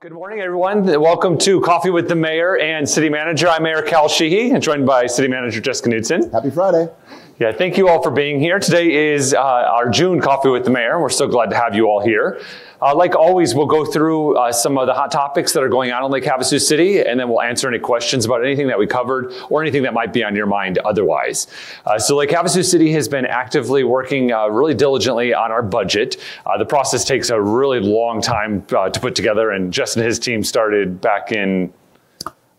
Good morning, everyone. Welcome to Coffee with the Mayor and City Manager. I'm Mayor Cal Sheehy and joined by City Manager Jessica Knudsen. Happy Friday. Yeah, thank you all for being here. Today is our June Coffee with the Mayor. We're so glad to have you all here. Like always, we'll go through some of the hot topics that are going on in Lake Havasu City, and then we'll answer any questions about anything that we covered or anything that might be on your mind otherwise. So Lake Havasu City has been actively working really diligently on our budget. The process takes a really long time to put together, and Justin and his team started back in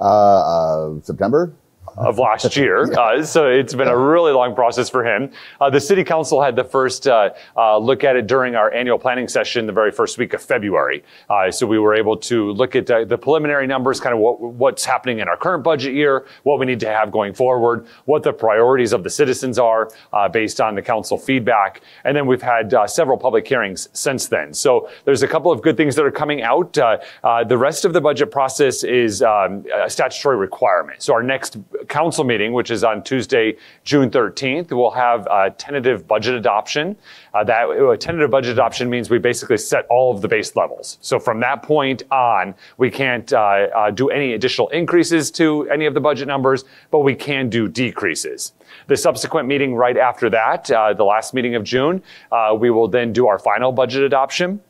September of last year. So it's been a really long process for him. The City Council had the first look at it during our annual planning session the very first week of February. So we were able to look at the preliminary numbers, kind of what's happening in our current budget year, what we need to have going forward, what the priorities of the citizens are based on the council feedback. And then we've had several public hearings since then. So there's a couple of good things that are coming out. The rest of the budget process is a statutory requirement. So our next council meeting, which is on Tuesday, June 13th, we'll have a tentative budget adoption. That tentative budget adoption means we basically set all of the base levels. So from that point on, we can't do any additional increases to any of the budget numbers, but we can do decreases. The subsequent meeting right after that, the last meeting of June, we will then do our final budget adoption.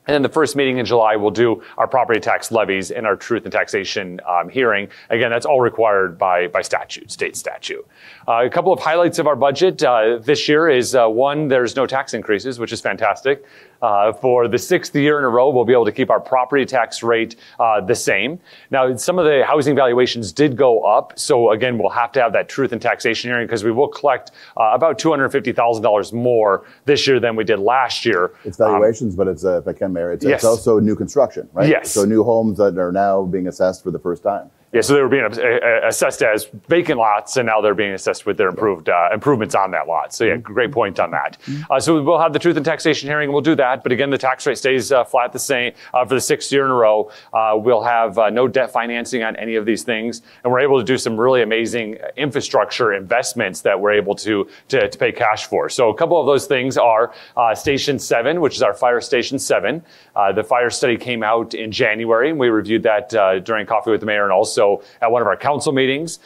And then the first meeting in July, we'll do our property tax levies and our truth and taxation hearing. Again, that's all required by statute, state statute. A couple of highlights of our budget this year is, one, there's no tax increases, which is fantastic. For the sixth year in a row, we'll be able to keep our property tax rate the same. Now, some of the housing valuations did go up. So again, we'll have to have that truth and taxation hearing because we will collect about $250,000 more this year than we did last year. It's valuations, but it's, if I can, Mayor, yes. It's also new construction, right? Yes. So new homes that are now being assessed for the first time. Yeah, so they were being assessed as vacant lots, and now they're being assessed with their improvements on that lot. So yeah, great point on that. So we'll have the truth and taxation hearing. We'll do that, but again, the tax rate stays flat the same for the sixth year in a row. We'll have no debt financing on any of these things, and we're able to do some really amazing infrastructure investments that we're able to pay cash for. So a couple of those things are Station 7, which is our Fire Station 7. The fire study came out in January, and we reviewed that during Coffee with the Mayor and also at one of our council meetings.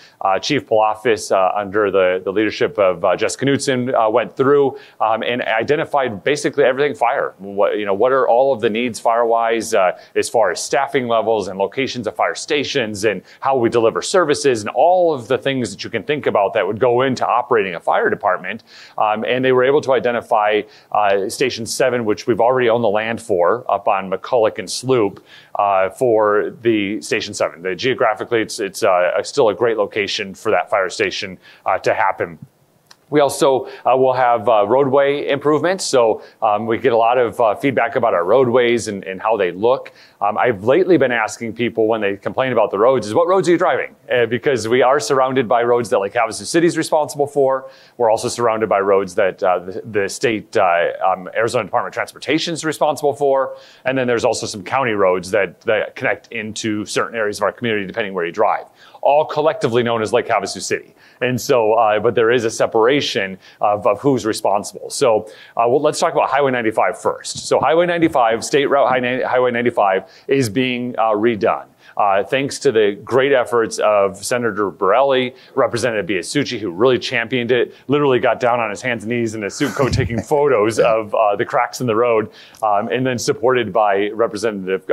Chief Palafis, under the leadership of Jessica Knudsen, went through and identified basically everything fire. What are all of the needs fire-wise as far as staffing levels and locations of fire stations and how we deliver services and all of the things that you can think about that would go into operating a fire department. And they were able to identify Station 7, which we've already owned the land for, up on McCulloch and Sloop, for the Station 7. Geographically, it's still a great location for that fire station to happen. We also will have roadway improvements. So we get a lot of feedback about our roadways and how they look. I've lately been asking people when they complain about the roads is, what roads are you driving? Because we are surrounded by roads that Lake Havasu City is responsible for. We're also surrounded by roads that the state Arizona Department of Transportation is responsible for. And then there's also some county roads that connect into certain areas of our community depending where you drive, all collectively known as Lake Havasu City. And so, but there is a separation of who's responsible. So let's talk about Highway 95 first. So Highway 95, State Route Highway 95 is being redone. Thanks to the great efforts of Senator Borelli, Representative Biasucci, who really championed it, literally got down on his hands and knees in a suit coat taking photos of the cracks in the road, and then supported by Representative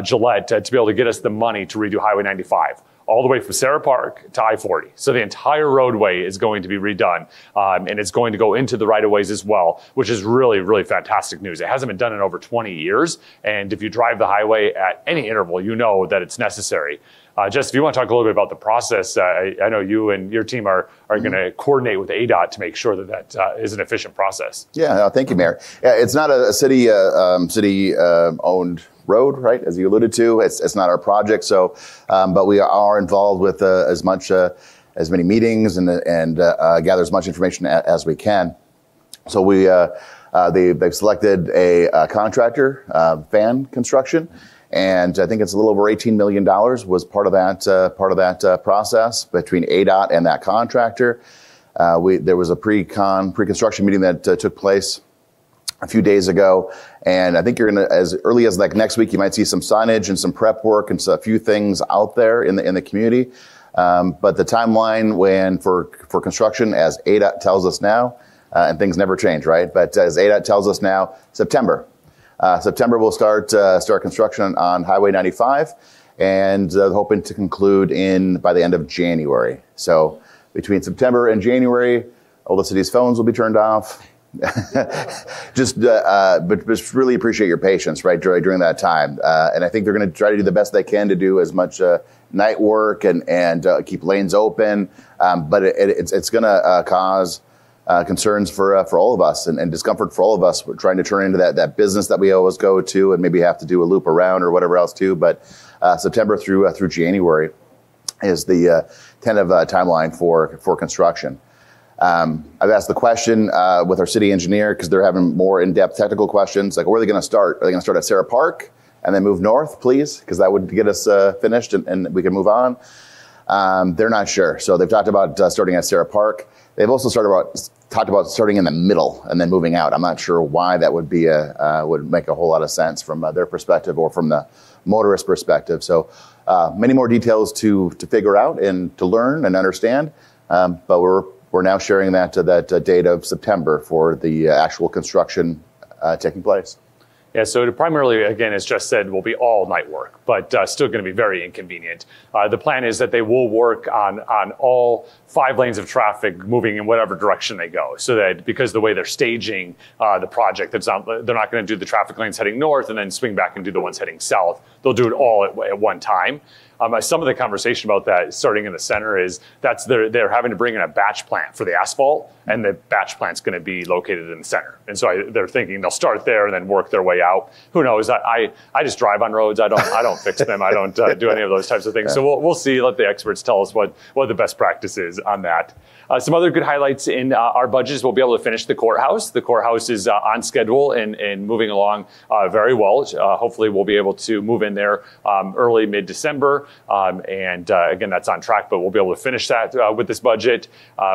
Gillette to be able to get us the money to redo Highway 95. All the way from Sarah Park to I-40. So the entire roadway is going to be redone, and it's going to go into the right-of-ways as well, which is really, really fantastic news. It hasn't been done in over 20 years, and if you drive the highway at any interval, you know that it's necessary. Jess, if you want to talk a little bit about the process, I know you and your team are going to coordinate with ADOT to make sure that is an efficient process. Yeah, thank you, Mayor. It's not a city owned road, right? As you alluded to, it's not our project. So, but we are involved with as many meetings and gather as much information as we can. So they've selected a contractor, Fan Construction. And I think it's a little over $18 million was part of that process between ADOT and that contractor. There was a pre-construction meeting that took place a few days ago. And I think you're going to, as early as like next week, you might see some signage and some prep work and a few things out there in the community. But the timeline for construction, as ADOT tells us now, and things never change, right? But as ADOT tells us now, September. September we'll start construction on Highway 95, and hoping to conclude by the end of January. So between September and January, all the city's phones will be turned off. but just really appreciate your patience, right, during that time. And I think they're going to try to do the best they can to do as much night work and keep lanes open. But it's going to cause concerns for all of us and discomfort for all of us. We're trying to turn into that business that we always go to and maybe have to do a loop around or whatever else too. But September through January is the tentative timeline for construction. I've asked the question with our city engineer because they're having more in-depth technical questions. Like, where are they going to start? Are they going to start at Sarah Park and then move north, please? Because that would get us finished and we can move on. They're not sure. So they've talked about starting at Sarah Park. They've also talked about starting in the middle and then moving out. I'm not sure why that would be would make a whole lot of sense from their perspective or from the motorist perspective. So many more details to figure out and to learn and understand. But we're now sharing that date of September for the actual construction taking place. Yeah, so it primarily, again, as just said, will be all night work, but still going to be very inconvenient. The plan is that they will work on all 5 lanes of traffic moving in whatever direction they go. So that because the way they're staging the project, they're not going to do the traffic lanes heading north and then swing back and do the ones heading south. They'll do it all at one time. Some of the conversation about that starting in the center is they're having to bring in a batch plant for the asphalt, and the batch plant's going to be located in the center. And so they're thinking they'll start there and then work their way out. Who knows? I just drive on roads. I don't fix them. I don't do any of those types of things. Yeah. So we'll see. Let the experts tell us what the best practice is on that. Some other good highlights in our budget is we'll be able to finish the courthouse. The courthouse is on schedule and moving along very well. Hopefully we'll be able to move in there early, mid-December. Again, that's on track, but we'll be able to finish that with this budget.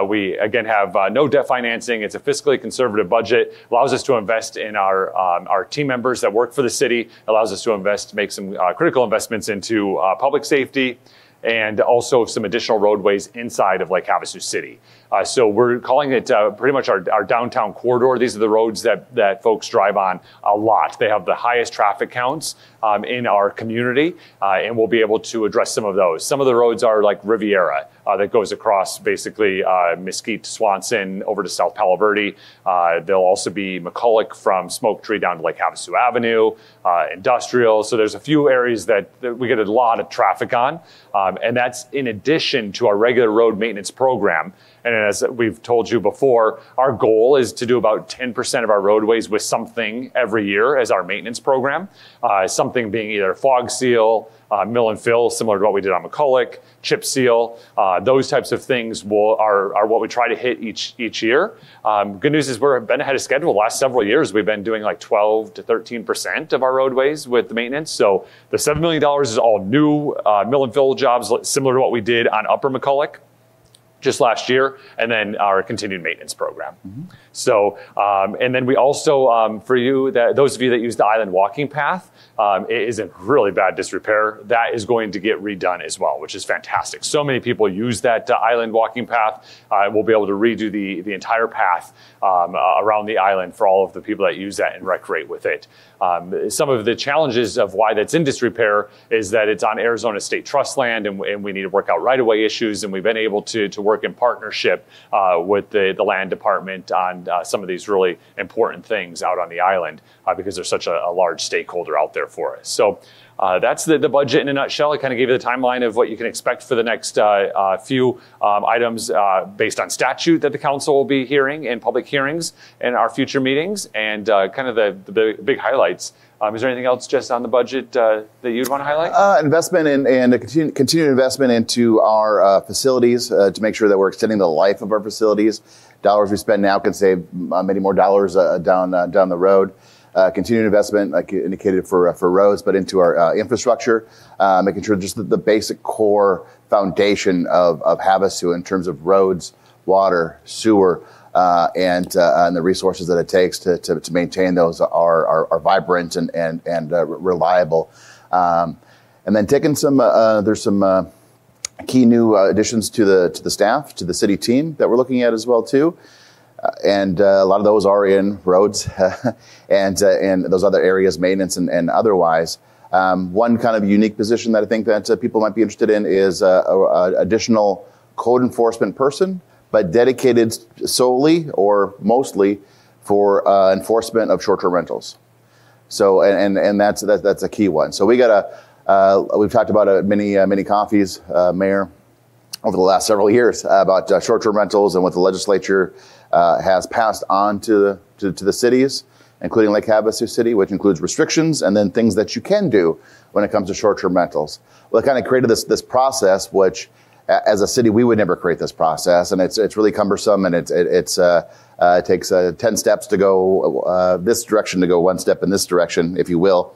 We, again, have no debt financing. It's a fiscally conservative budget. Allows us to invest in our team members that work for the city. Allows us to make some critical investments into public safety, and also some additional roadways inside of Lake Havasu City. So we're calling it pretty much our downtown corridor. These are the roads that folks drive on a lot. They have the highest traffic counts in our community, and we'll be able to address some of those. Some of the roads are like Riviera that goes across basically Mesquite, Swanson, over to South Palo Verde. There'll also be McCulloch from Smoke Tree down to Lake Havasu Avenue, Industrial. So there's a few areas that we get a lot of traffic on, and that's in addition to our regular road maintenance program. And as we've told you before, our goal is to do about 10% of our roadways with something every year as our maintenance program. Something being either fog seal, mill and fill, similar to what we did on McCulloch, chip seal. Those types of things are what we try to hit each year. Good news is we've been ahead of schedule. The last several years, we've been doing like 12 to 13% of our roadways with the maintenance. So the $7 million is all new mill and fill jobs, similar to what we did on Upper McCulloch just last year, and then our continued maintenance program. Mm-hmm. So, and then we also, for you, those of you that use the island walking path, it is in really bad disrepair. That is going to get redone as well, which is fantastic. So many people use that island walking path. We'll be able to redo the entire path around the island for all of the people that use that and recreate with it. Some of the challenges of why that's in disrepair is that it's on Arizona State Trust land, and we need to work out right-of-way issues, and we've been able to work in partnership with the land department on some of these really important things out on the island because there's such a large stakeholder out there for us. So that's the budget in a nutshell. I kind of gave you the timeline of what you can expect for the next few items based on statute that the council will be hearing in public hearings in our future meetings, and kind of the big highlights. Is there anything else just on the budget that you'd want to highlight? Investment and a continued investment into our facilities to make sure that we're extending the life of our facilities. Dollars we spend now can save many more dollars down the road. Continued investment, like you indicated, for roads, but into our infrastructure, making sure just the basic core foundation of Havasu in terms of roads, water, sewer, and the resources that it takes to maintain those are vibrant and reliable. And then taking there's some key new additions to the staff, to the city team that we're looking at as well too. And a lot of those are in roads and those other areas, maintenance and otherwise. One kind of unique position that I think that people might be interested in is a additional code enforcement person, but dedicated solely or mostly for enforcement of short-term rentals. So and that's a key one. So we've talked about many coffees, Mayor, over the last several years about short-term rentals and what the legislature has passed on to the cities, including Lake Havasu City, which includes restrictions and then things that you can do when it comes to short-term rentals. Well, it kind of created this process, which as a city we would never create this process, and it's really cumbersome, and it takes 10 steps to go this direction to go one step in this direction, if you will.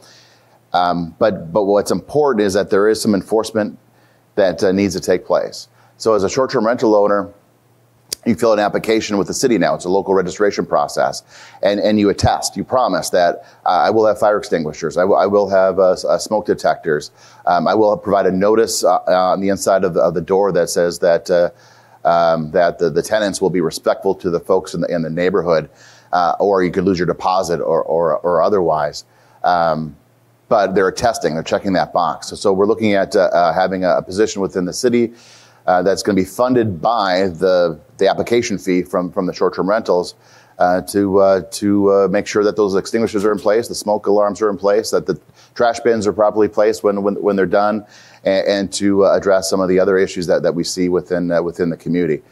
But what's important is that there is some enforcement that needs to take place. So as a short-term rental owner, you fill an application with the city now. It's a local registration process. And you attest, you promise that I will have fire extinguishers. I will have smoke detectors. I will provide a notice on the inside of the door that says that the tenants will be respectful to the folks in the neighborhood, or you could lose your deposit or otherwise. But they're attesting, they're checking that box. So we're looking at having a position within the city that's going to be funded by the application fee from the short-term rentals to make sure that those extinguishers are in place, the smoke alarms are in place, that the trash bins are properly placed when they're done, and to address some of the other issues that we see within the community.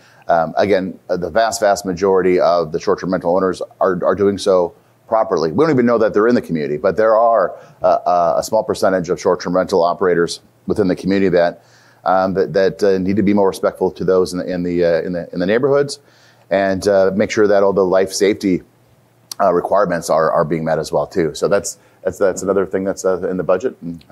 Again, the vast majority of the short-term rental owners are doing so properly. We don't even know that they're in the community, but there are a small percentage of short-term rental operators within the community that need to be more respectful to those in the neighborhoods, and make sure that all the life safety requirements are being met as well too. So that's another thing that's in the budget. And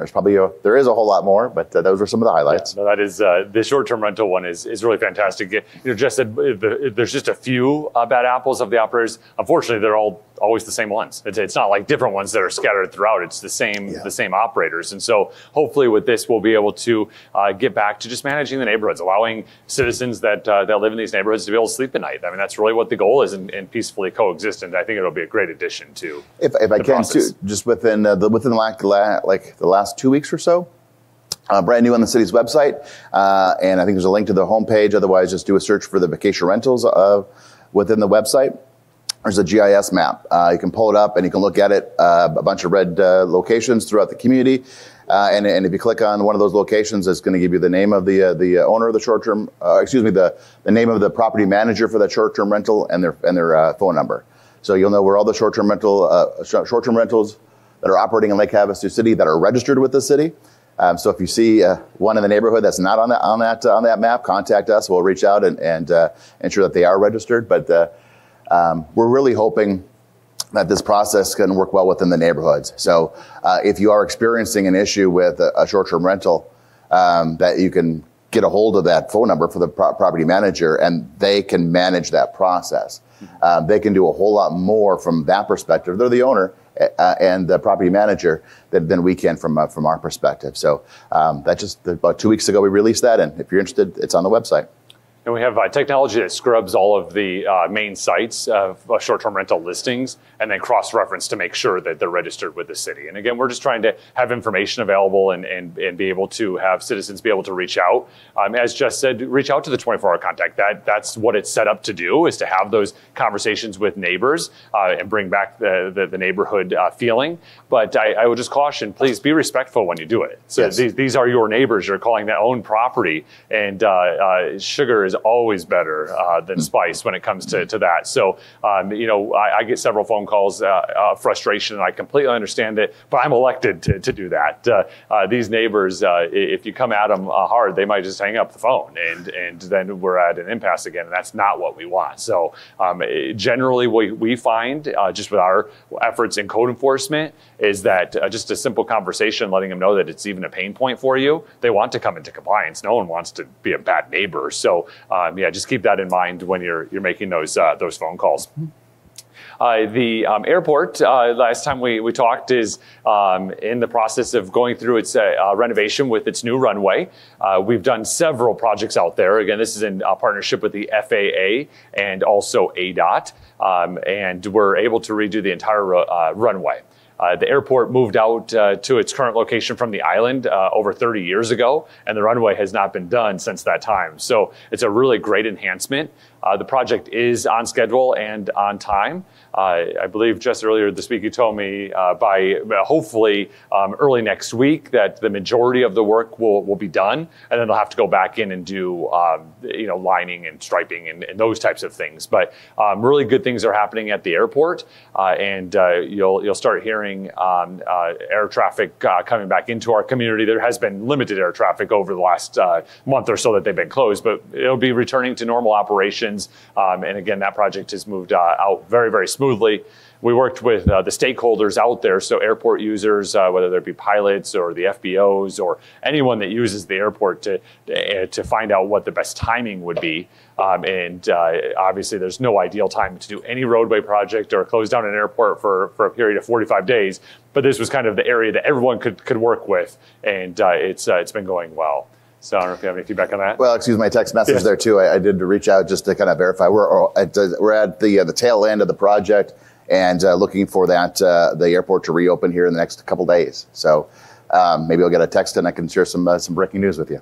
there is a whole lot more, but those are some of the highlights. Yeah, no, that is the short-term rental one is really fantastic. Just said there's just a few bad apples of the operators. Unfortunately, they're all always the same ones. It's not like different ones that are scattered throughout. It's the same operators. And so hopefully with this, we'll be able to get back to just managing the neighborhoods, allowing citizens that live in these neighborhoods to be able to sleep at night. I mean, that's really what the goal is, and peacefully coexist. And I think it'll be a great addition to if I can too, just within the last 2 weeks or so. Brand new on the city's website, and I think there's a link to the homepage. Otherwise, just do a search for the vacation rentals within the website. There's a GIS map. You can pull it up and you can look at it, a bunch of red locations throughout the community. And if you click on one of those locations, it's going to give you the name of the owner of the short-term, the name of the property manager for that short-term rental and their phone number. So you'll know where all the short-term rentals that are operating in Lake Havasu City that are registered with the city. So if you see one in the neighborhood that's not on that map, contact us. We'll reach out and ensure that they are registered. But we're really hoping that this process can work well within the neighborhoods. So if you are experiencing an issue with a short-term rental, that you can get a hold of that phone number for the property manager, and they can manage that process. They can do a whole lot more from that perspective. They're the owner and the property manager than we can from our perspective. So that just about 2 weeks ago we released that, and if you're interested, it's on the website. And we have technology that scrubs all of the main sites of short-term rental listings and then cross-reference to make sure that they're registered with the city. And again, we're just trying to have information available and be able to have citizens be able to reach out. As Jess said, reach out to the 24-hour contact. That's what it's set up to do, is to have those conversations with neighbors and bring back the neighborhood feeling. But I would just caution, please be respectful when you do it. So yes. These are your neighbors. You're calling their own property, and sugar is always better than spice when it comes to that. So, I get several phone calls, frustration, and I completely understand it, but I'm elected to do that. These neighbors, if you come at them hard, they might just hang up the phone, and then we're at an impasse again, and that's not what we want. So, generally, we find, just with our efforts in code enforcement, is that just a simple conversation, letting them know that it's even a pain point for you, they want to come into compliance. No one wants to be a bad neighbor. So, yeah, just keep that in mind when you're making those phone calls. The airport, last time we talked, is in the process of going through its renovation with its new runway. We've done several projects out there. Again, this is in partnership with the FAA and also ADOT, and we're able to redo the entire runway. The airport moved out to its current location from the island over 30 years ago, and the runway has not been done since that time. So it's a really great enhancement. The project is on schedule and on time. I believe just earlier this week you told me by hopefully early next week that the majority of the work will be done, and then they'll have to go back in and do lining and striping and those types of things. But really good things are happening at the airport, and you'll start hearing air traffic coming back into our community. There has been limited air traffic over the last month or so that they've been closed, but it'll be returning to normal operations. And again, that project has moved out very, very smoothly. We worked with the stakeholders out there, so airport users, whether they be pilots or the FBOs or anyone that uses the airport to find out what the best timing would be. And obviously, there's no ideal time to do any roadway project or close down an airport for a period of 45 days. But this was kind of the area that everyone could work with, and it's been going well. So I don't know if you have any feedback on that. Well, excuse my text message there too. I did reach out just to kind of verify. We're at the tail end of the project and looking for the airport to reopen here in the next couple days. So maybe I'll get a text and I can share some breaking news with you.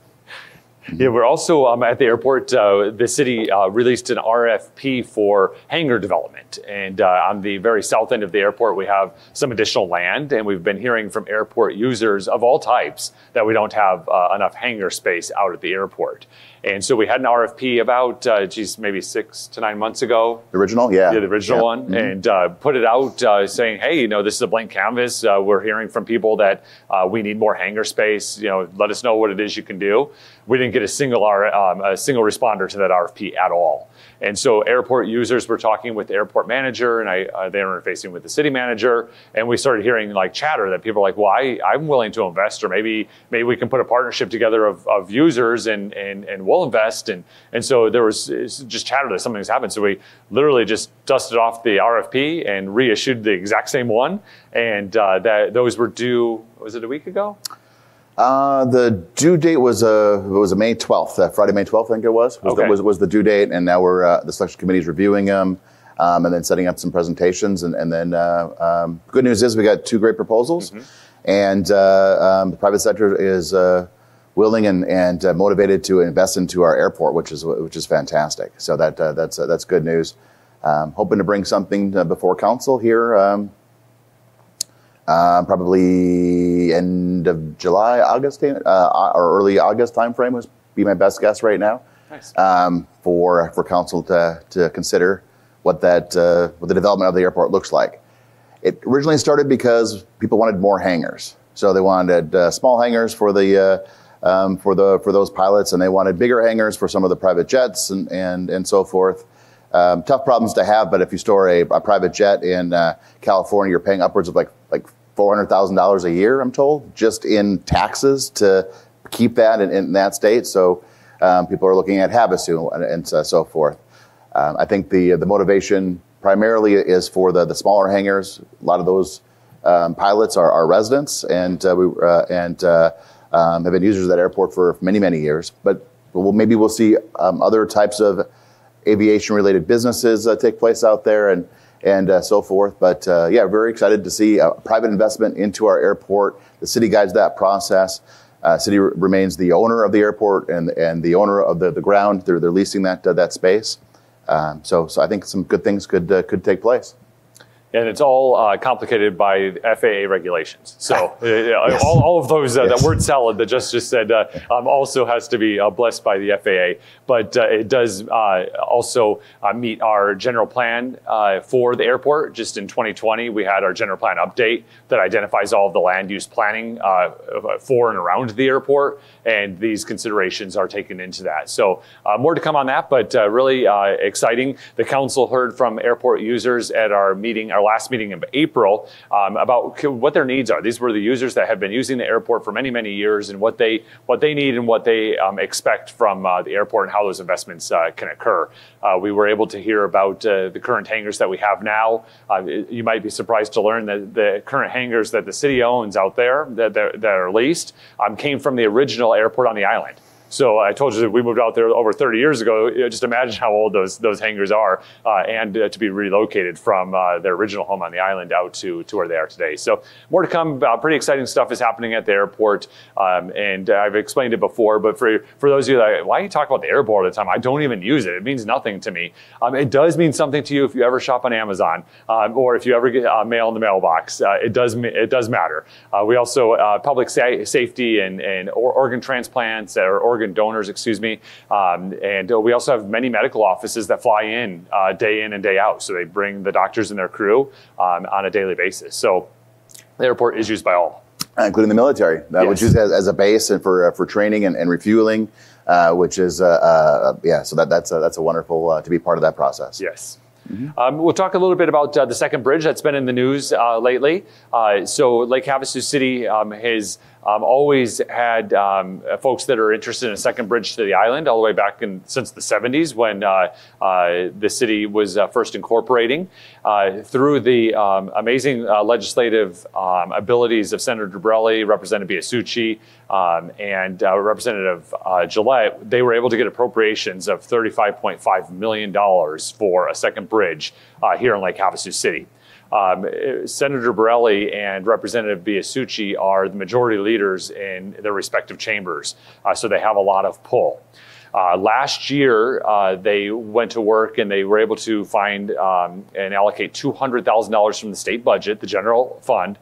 Yeah, we're also at the airport. The city released an RFP for hangar development. And on the very south end of the airport, we have some additional land. And we've been hearing from airport users of all types that we don't have enough hangar space out at the airport. And so we had an RFP about, maybe 6 to 9 months ago. The original, yeah. Yeah, the original one. Mm-hmm. And put it out saying, hey, this is a blank canvas. We're hearing from people that we need more hangar space. Let us know what it is you can do. We didn't get a single responder to that RFP at all. And so airport users were talking with the airport manager, and they were interfacing with the city manager, and we started hearing chatter that people are like, well, I'm willing to invest, or maybe we can put a partnership together of users and we'll invest. And so there was just chatter that something's happened. So we literally just dusted off the RFP and reissued the exact same one. And those were due, was it a week ago? The due date was May 12th, Friday, May 12th, I think it was the due date. And now the selection committee is reviewing them and then setting up some presentations. And then good news is we got 2 great proposals. Mm-hmm. And the private sector is willing and motivated to invest into our airport, which is fantastic. So that's good news. Hoping to bring something before council here. Probably end of July, August, or early August timeframe would be my best guess right now. Nice. For council to consider what the development of the airport looks like. It originally started because people wanted more hangars, so they wanted small hangars for those pilots, and they wanted bigger hangars for some of the private jets and so forth. Tough problems to have, but if you store a private jet in California, you're paying upwards of like $400,000 a year, I'm told, just in taxes to keep that in that state. So people are looking at Havasu and so forth. I think the motivation primarily is for the smaller hangars. A lot of those pilots are residents and have been users of that airport for many, many years. But maybe we'll see other types of aviation-related businesses take place out there and so forth. But very excited to see private investment into our airport. The city guides that process. City remains the owner of the airport and the owner of the ground. They're leasing that space. So I think some good things could take place. And it's all complicated by FAA regulations. So yes. all of those, yes. That word salad that just said also has to be blessed by the FAA. But it does also meet our general plan for the airport. Just in 2020, we had our general plan update that identifies all of the land use planning for and around the airport. And these considerations are taken into that. So more to come on that, but really exciting. The council heard from airport users at our last meeting in April about what their needs are. These were the users that have been using the airport for many, many years, and what they need and what they expect from the airport and how those investments can occur. We were able to hear about the current hangars that we have now. You might be surprised to learn that the current hangars that the city owns out there that are leased came from the original airport on the island. So I told you that we moved out there over 30 years ago. Just imagine how old those hangars are, and to be relocated from their original home on the island out to where they are today. So more to come. Pretty exciting stuff is happening at the airport, and I've explained it before. But for those of you that, why do you talk about the airport all the time? I don't even use it. It means nothing to me. It does mean something to you if you ever shop on Amazon, or if you ever get mail in the mailbox. It does matter. We also public safety and organ transplants or organ donors, and we also have many medical offices that fly in and day out. So they bring the doctors and their crew on a daily basis. So the airport is used by all, including the military, which is as a base and for training and refueling, which is So that's a wonderful to be part of that process. Yes. Mm-hmm. We'll talk a little bit about the second bridge that's been in the news lately. So Lake Havasu City has always had folks that are interested in a second bridge to the island all the way back since the 70s when the city was first incorporating. Through the amazing legislative abilities of Senator Dobrelli, Representative Biasucci, and Representative Gillette, they were able to get appropriations of $35.5 million for a second bridge here in Lake Havasu City. Senator Borelli and Representative Biasucci are the majority leaders in their respective chambers, so they have a lot of pull. Last year, they went to work and they were able to find and allocate $200,000 from the state budget, the general fund,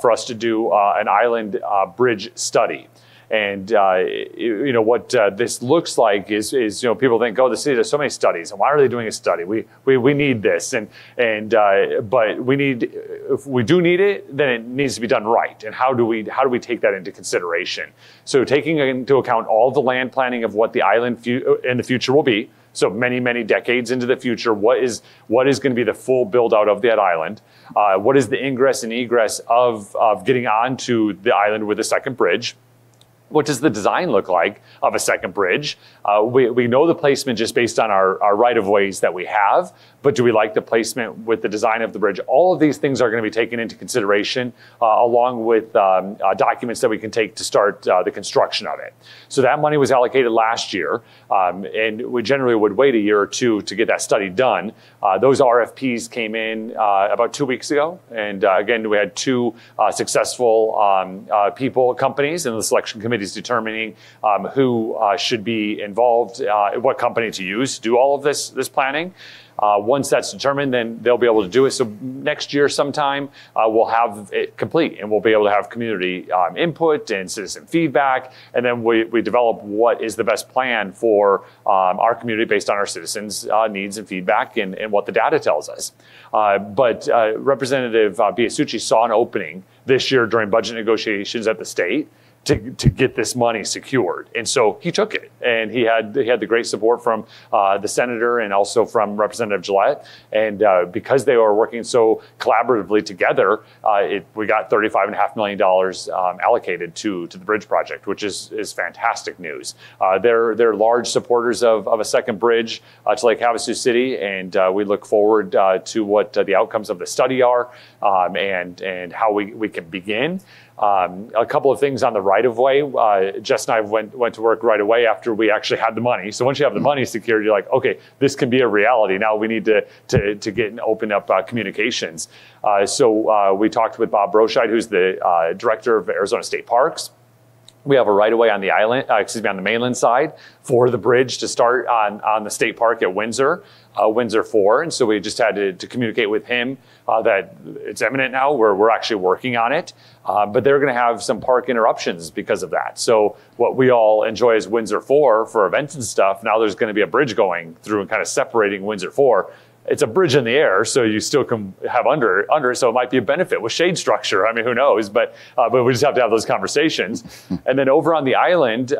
for us to do an island bridge study. And what this looks like is people think, oh, the city does so many studies, and why are they doing a study? We need this, but we need, if we do need it, then it needs to be done right. And how do we take that into consideration? So taking into account all the land planning of what the island in the future will be. So many decades into the future, what is going to be the full build out of that island? What is the ingress and egress of getting onto the island with a second bridge? What does the design look like of a second bridge? We know the placement just based on our right-of-ways that we have, but do we like the placement with the design of the bridge? All of these things are going to be taken into consideration along with documents that we can take to start the construction of it. So that money was allocated last year, and we generally would wait a year or two to get that study done. Those RFPs came in about 2 weeks ago, and again, we had two successful companies in the selection committee is determining who should be involved, what company to use to do all of this planning. Once that's determined, then they'll be able to do it. So next year sometime, we'll have it complete and we'll be able to have community input and citizen feedback. And then we develop what is the best plan for our community based on our citizens' needs and feedback and what the data tells us. But Representative Biasucci saw an opening this year during budget negotiations at the state to get this money secured. And so he took it, and he had the great support from the senator and also from Representative Gillette. And because they were working so collaboratively together, we got $35.5 million allocated to the bridge project, which is fantastic news. They're large supporters of a second bridge to Lake Havasu City, and we look forward to what the outcomes of the study are and how we can begin. A couple of things on the right-of-way. Jess and I went to work right away after we actually had the money. So once you have the money secured, you're like, okay, this can be a reality. Now we need to get and open up communications. So we talked with Bob Broscheid, who's the director of Arizona State Parks. We have a right-of-way on the island, on the mainland side for the bridge to start on the state park at Windsor 4. And so we just had to communicate with him that it's imminent now. We're actually working on it. But they're going to have some park interruptions because of that. So what we all enjoy as Windsor 4 for events and stuff, now there's going to be a bridge going through and kind of separating Windsor 4. It's a bridge in the air, so you still can have under it, so it might be a benefit with shade structure. I mean, who knows? But we just have to have those conversations. And then over on the island,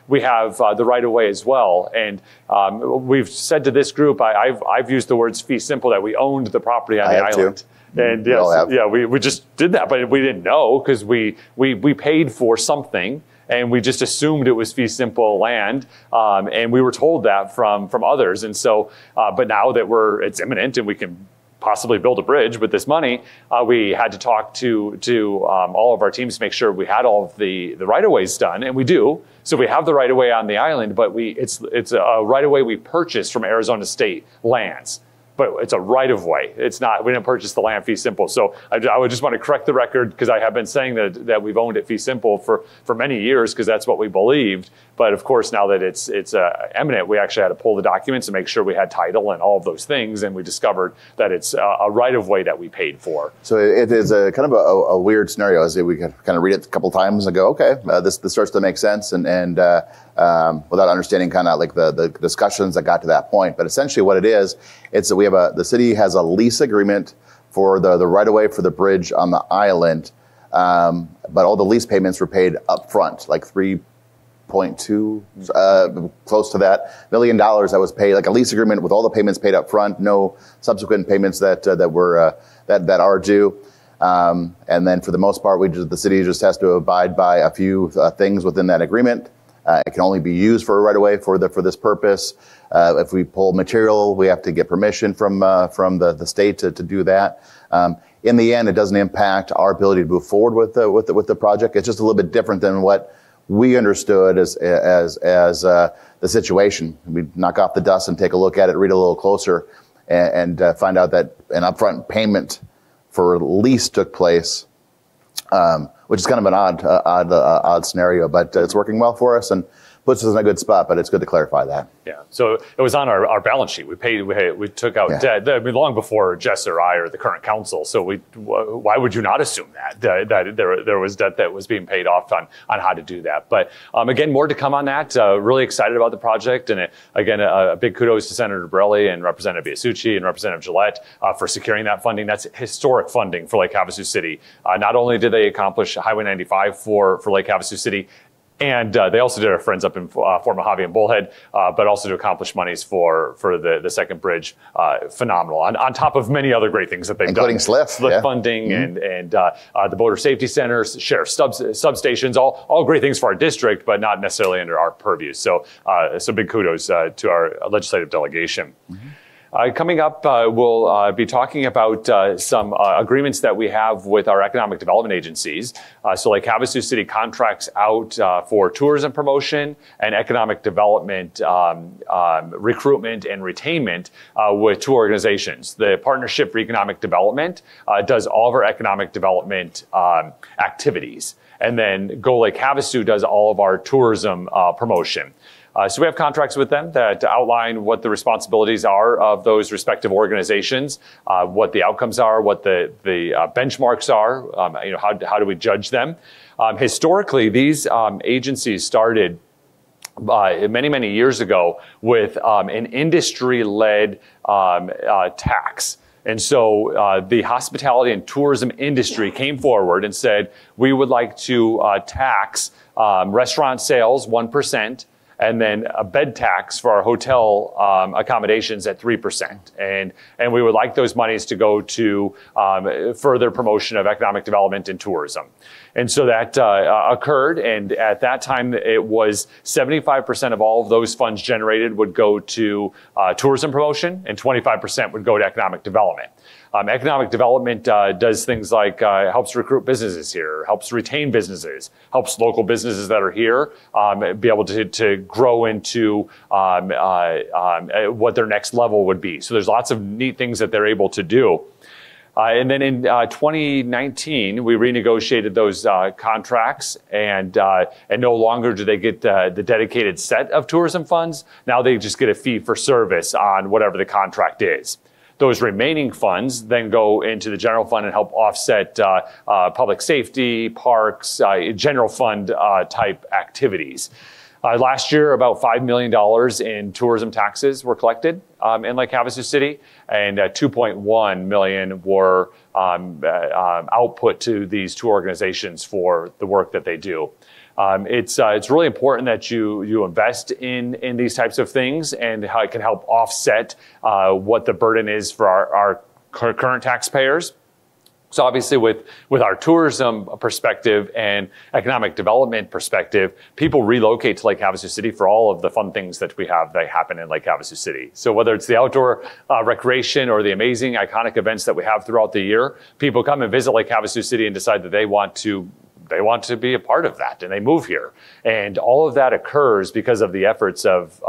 we have the right-of-way as well. And we've said to this group, I've used the words fee simple, that we owned the property on the island. And We all yes, have. yeah, we just did that, but we didn't know because we paid for something. And we just assumed it was fee simple land, and we were told that from others. And so, but now that it's imminent and we can possibly build a bridge with this money, we had to talk to all of our teams to make sure we had all of the right of ways done, and we do. So we have the right of way on the island, but it's a right of way we purchased from Arizona State lands. But it's a right of way. It's not. We didn't purchase the land fee simple. So I would just want to correct the record because I have been saying that we've owned it fee simple for many years because that's what we believed. But of course, now that it's eminent, we actually had to pull the documents and make sure we had title and all of those things, and we discovered that it's a right of way that we paid for. So it is a kind of a weird scenario. As we can kind of read it a couple times and go, okay, this starts to make sense, and without understanding kind of like the discussions that got to that point. But essentially, what it is, it's that the city has a lease agreement for the right of way for the bridge on the island, but all the lease payments were paid up front, like $3.2, close to that $1 million that was paid, like a lease agreement with all the payments paid up front, no subsequent payments that are due. And then for the most part, the city just has to abide by a few things within that agreement. It can only be used for a right of way for this purpose. If we pull material, we have to get permission from the state to do that. In the end, it doesn't impact our ability to move forward with the project. It's just a little bit different than what we understood as the situation. We knock off the dust and take a look at it, read a little closer, and find out that an upfront payment for lease took place, which is kind of an odd scenario, but it's working well for us and puts us in a good spot. But it's good to clarify that. Yeah. So it was on our balance sheet. We took out debt. I mean, long before Jess or I or the current council. So why would you not assume that there was debt that was being paid off on how to do that? But again, more to come on that. Really excited about the project. And again, a big kudos to Senator Borelli and Representative Biasucci and Representative Gillette for securing that funding. That's historic funding for Lake Havasu City. Not only did they accomplish Highway 95 for Lake Havasu City, and they also did our friends up in Fort Mojave and Bullhead, but also to accomplish monies for the second bridge. Phenomenal. On top of many other great things that they've including done. SLIF funding and the Boater Safety Center, sheriff substations, all great things for our district, but not necessarily under our purview. So big kudos to our legislative delegation. Mm-hmm. Coming up, we'll be talking about some agreements that we have with our economic development agencies. So Lake Havasu City contracts out for tourism promotion and economic development, recruitment and retainment with two organizations. The Partnership for Economic Development does all of our economic development activities. And then Go Lake Havasu does all of our tourism promotion. So we have contracts with them that outline what the responsibilities are of those respective organizations, what the outcomes are, what the benchmarks are, how do we judge them. Historically, these agencies started many years ago with an industry-led tax. And so the hospitality and tourism industry came forward and said, we would like to tax restaurant sales 1%, and then a bed tax for our hotel accommodations at 3%. And we would like those monies to go to further promotion of economic development and tourism. And so that occurred, and at that time, it was 75% of all of those funds generated would go to tourism promotion, and 25% would go to economic development. Economic development does things like helps recruit businesses here, helps retain businesses, helps local businesses that are here be able to grow into what their next level would be. So there's lots of neat things that they're able to do. And then in 2019, we renegotiated those contracts, and no longer do they get the dedicated set of tourism funds. Now they just get a fee for service on whatever the contract is. Those remaining funds then go into the general fund and help offset public safety, parks, general fund type activities. Last year, about $5 million in tourism taxes were collected in Lake Havasu City, and $2.1 million were output to these two organizations for the work that they do. It's really important that you invest in these types of things, and how it can help offset what the burden is for our current taxpayers. So obviously with our tourism perspective and economic development perspective, people relocate to Lake Havasu City for all of the fun things that we have that happen in Lake Havasu City. So whether it's the outdoor recreation or the amazing iconic events that we have throughout the year, people come and visit Lake Havasu City and decide that they want to be a part of that, and they move here. And all of that occurs because of the efforts of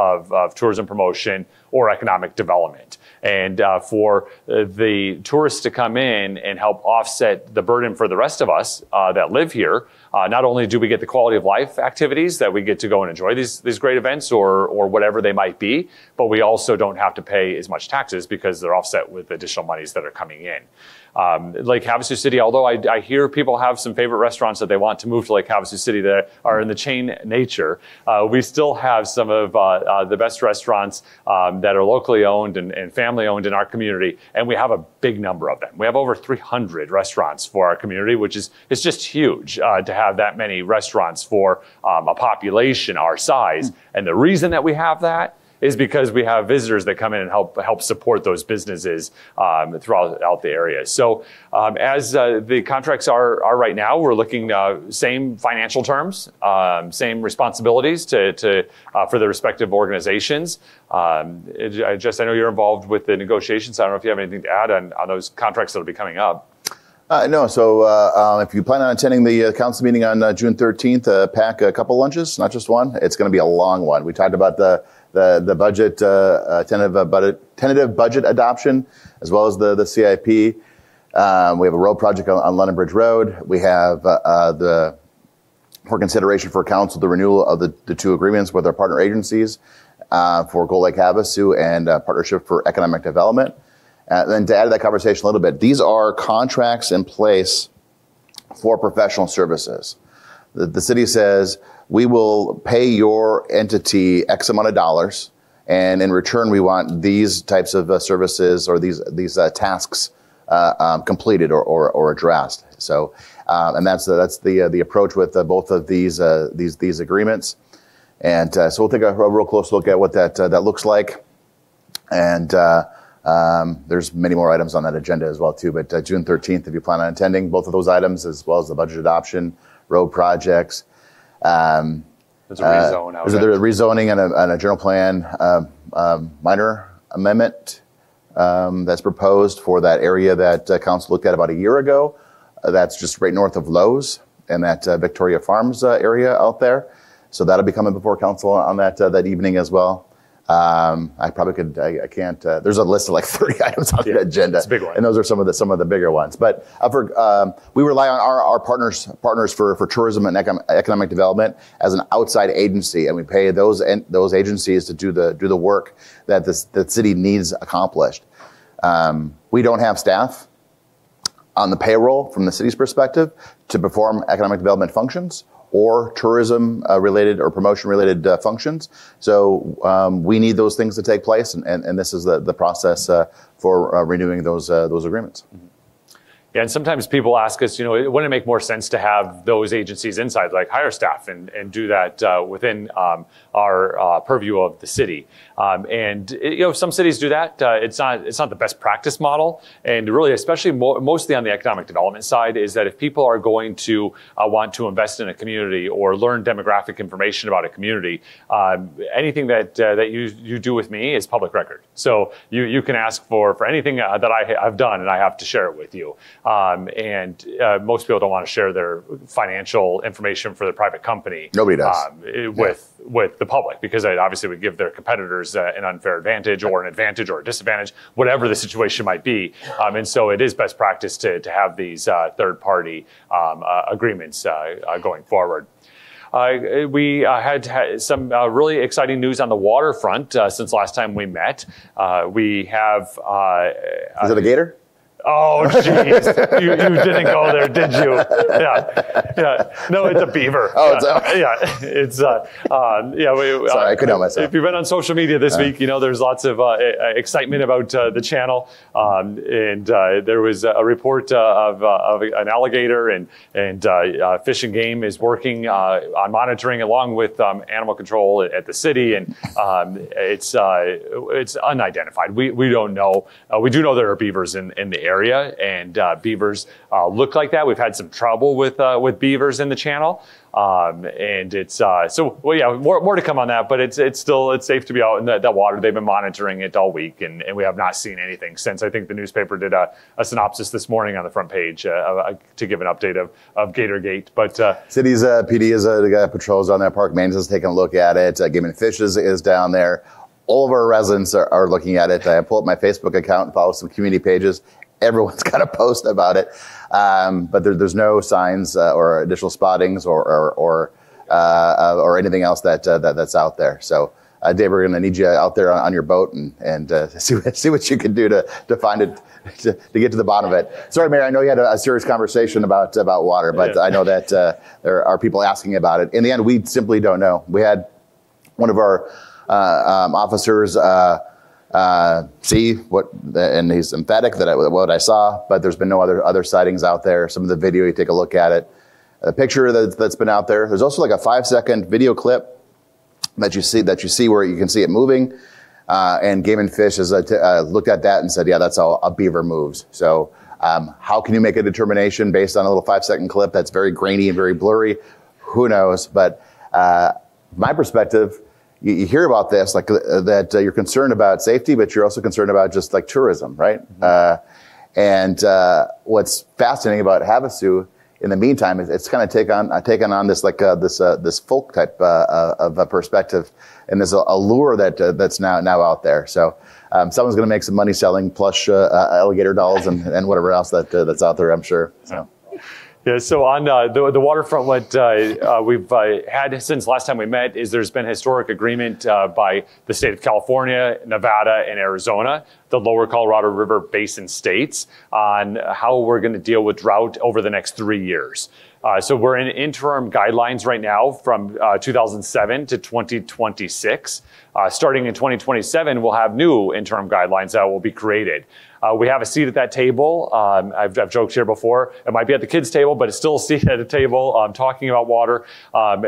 tourism promotion or economic development. And for the tourists to come in and help offset the burden for the rest of us that live here, not only do we get the quality of life activities that we get to go and enjoy these great events or whatever they might be, but we also don't have to pay as much taxes because they're offset with additional monies that are coming in. Lake Havasu City, although I hear people have some favorite restaurants that they want to move to Lake Havasu City that are in the chain nature, we still have some of the best restaurants that are locally owned and family owned in our community, and we have a big number of them. We have over 300 restaurants for our community, which is it's just huge to have that many restaurants for a population our size. And the reason that we have that is because we have visitors that come in and help support those businesses throughout the area. So as the contracts are right now, we're looking same financial terms, same responsibilities to for the respective organizations. I know you're involved with the negotiations. I don't know if you have anything to add on those contracts that'll be coming up. No. So if you plan on attending the council meeting on June 13th, pack a couple lunches, not just one. It's going to be a long one. We talked about the budget, tentative budget adoption, as well as the CIP. We have a road project on London Bridge Road. We have for consideration for council, the renewal of the two agreements with our partner agencies for Gold Lake Havasu and Partnership for Economic Development. Then to add to that conversation a little bit, these are contracts in place for professional services. The city says, we will pay your entity X amount of dollars, and in return, we want these types of services or these tasks completed or addressed. So, and that's the approach with both of these agreements. And so we'll take a real close look at what that looks like. And there's many more items on that agenda as well too. But June 13th, if you plan on attending both of those items, as well as the budget adoption, road projects. There's a rezone. There's a rezoning and a general plan minor amendment that's proposed for that area that council looked at about a year ago. That's just right north of Lowe's and that Victoria Farms area out there. So that'll be coming before council on that evening as well. I probably could. I can't. There's a list of like 30 items on the agenda. It's a big one. And those are some of the bigger ones. But we rely on our partners for tourism and economic development as an outside agency, and we pay those agencies to do the work that the city needs accomplished. We don't have staff on the payroll from the city's perspective to perform economic development functions or tourism related or promotion related functions. So we need those things to take place, and this is the process for renewing those agreements. Mm-hmm. Yeah, and sometimes people ask us, wouldn't it make more sense to have those agencies inside, like hire staff and do that within our purview of the city? Some cities do that. It's not the best practice model, and really, especially mostly on the economic development side, is that if people are going to want to invest in a community or learn demographic information about a community, anything that you do with me is public record. So you can ask for anything that I've done, and I have to share it with you. Most people don't want to share their financial information for their private company. Nobody does. With the public, because it obviously would give their competitors an unfair advantage or an advantage or a disadvantage, whatever the situation might be. And so it is best practice to have these third-party agreements going forward. We had some really exciting news on the waterfront since last time we met. We have... Is it a gator? Oh, jeez. You didn't go there, did you? Yeah. No, it's a beaver. Oh, it's Sorry, I couldn't help myself. If you've been on social media this week, there's lots of excitement about the channel. There was a report of an alligator, and Fish and Game is working on monitoring along with animal control at the city, and it's unidentified. We don't know. We do know there are beavers in the area, and beavers look like that. We've had some trouble with beavers in the channel. And it's more to come on that, but it's safe to be out in that water. They've been monitoring it all week, and we have not seen anything since. I think the newspaper did a synopsis this morning on the front page to give an update of Gator Gate. But city's PD is the guy that patrols on that park. Maintenance is taking a look at it. Game and Fish is down there. All of our residents are looking at it. I pull up my Facebook account and follow some community pages. Everyone's got a post about it, but there's no signs or additional spottings or anything else that's out there. So, Dave, we're going to need you out there on your boat and see what you can do to find it, to get to the bottom of it. Sorry, Mayor, I know you had a serious conversation about water, but yeah. I know that there are people asking about it. In the end, we simply don't know. We had one of our officers see what, and he's emphatic that what I saw, but there's been no other sightings out there. Some of the video, you take a look at it. The picture that's been out there. There's also like a 5-second video clip that you see where you can see it moving. And Game and Fish has looked at that and said, yeah, that's how a beaver moves. So how can you make a determination based on a little 5-second clip that's very grainy and very blurry? Who knows? But my perspective, you hear about this, like that you're concerned about safety, but you're also concerned about just like tourism, right? Mm-hmm. And what's fascinating about Havasu in the meantime is it's kind of taken on this like this folk type of a perspective, and there's a lure that's now out there. So someone's going to make some money selling plush alligator dolls and whatever else that's out there, I'm sure. So. Yeah, so on the waterfront, what we've had since last time we met is there's been historic agreement by the state of California, Nevada, and Arizona, the lower Colorado River Basin states, on how we're going to deal with drought over the next 3 years. So we're in interim guidelines right now from 2007 to 2026. Starting in 2027, we'll have new interim guidelines that will be created. We have a seat at that table. I've joked here before. It might be at the kids' table, but it's still a seat at a table talking about water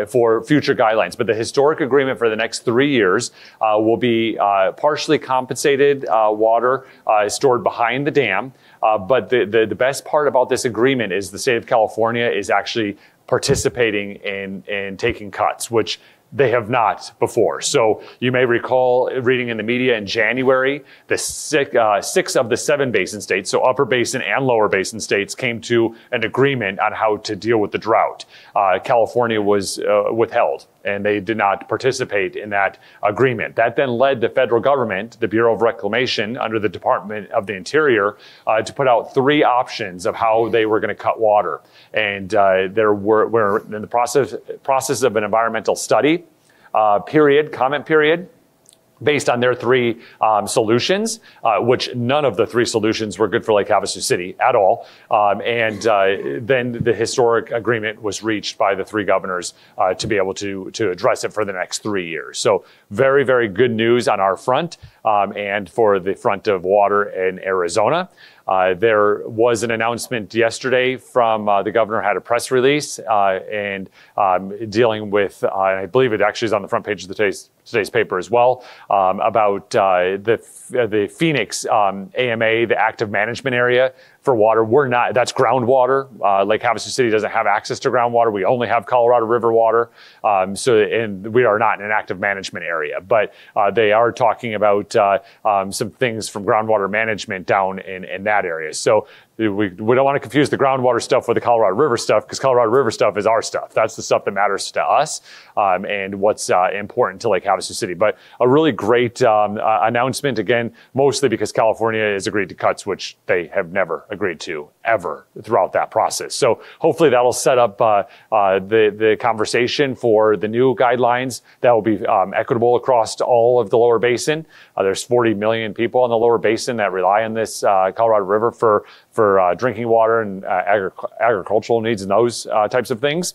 for future guidelines. But the historic agreement for the next 3 years will be partially compensated water stored behind the dam. But the best part about this agreement is the state of California is actually participating in taking cuts, which they have not before. So you may recall reading in the media in January, the six of the 7 basin states, so upper basin and lower basin states, came to an agreement on how to deal with the drought. California was withheld, and they did not participate in that agreement. That then led the federal government, the Bureau of Reclamation, under the Department of the Interior, to put out 3 options of how they were going to cut water. And we're in the process of an environmental study, comment period, based on their 3 solutions, which none of the 3 solutions were good for Lake Havasu City at all. Then the historic agreement was reached by the 3 governors to be able to address it for the next 3 years. So very, very good news on our front and for the front of water in Arizona. There was an announcement yesterday from the governor, had a press release and dealing with, I believe it actually is on the front page of today's paper as well, about the Phoenix AMA, the active management area for water. That's groundwater. Lake Havasu City doesn't have access to groundwater. We only have Colorado River water. And we are not in an active management area, but they are talking about some things from groundwater management down in that area. So we don't want to confuse the groundwater stuff with the Colorado River stuff, because Colorado River stuff is our stuff. That's the stuff that matters to us and what's important to Lake Havasu City. But a really great announcement, again, mostly because California has agreed to cuts, which they have never agreed to ever throughout that process. So hopefully that'll set up the conversation for the new guidelines that will be equitable across all of the lower basin. There's 40 million people in the lower basin that rely on this Colorado River for drinking water and agricultural needs and those types of things.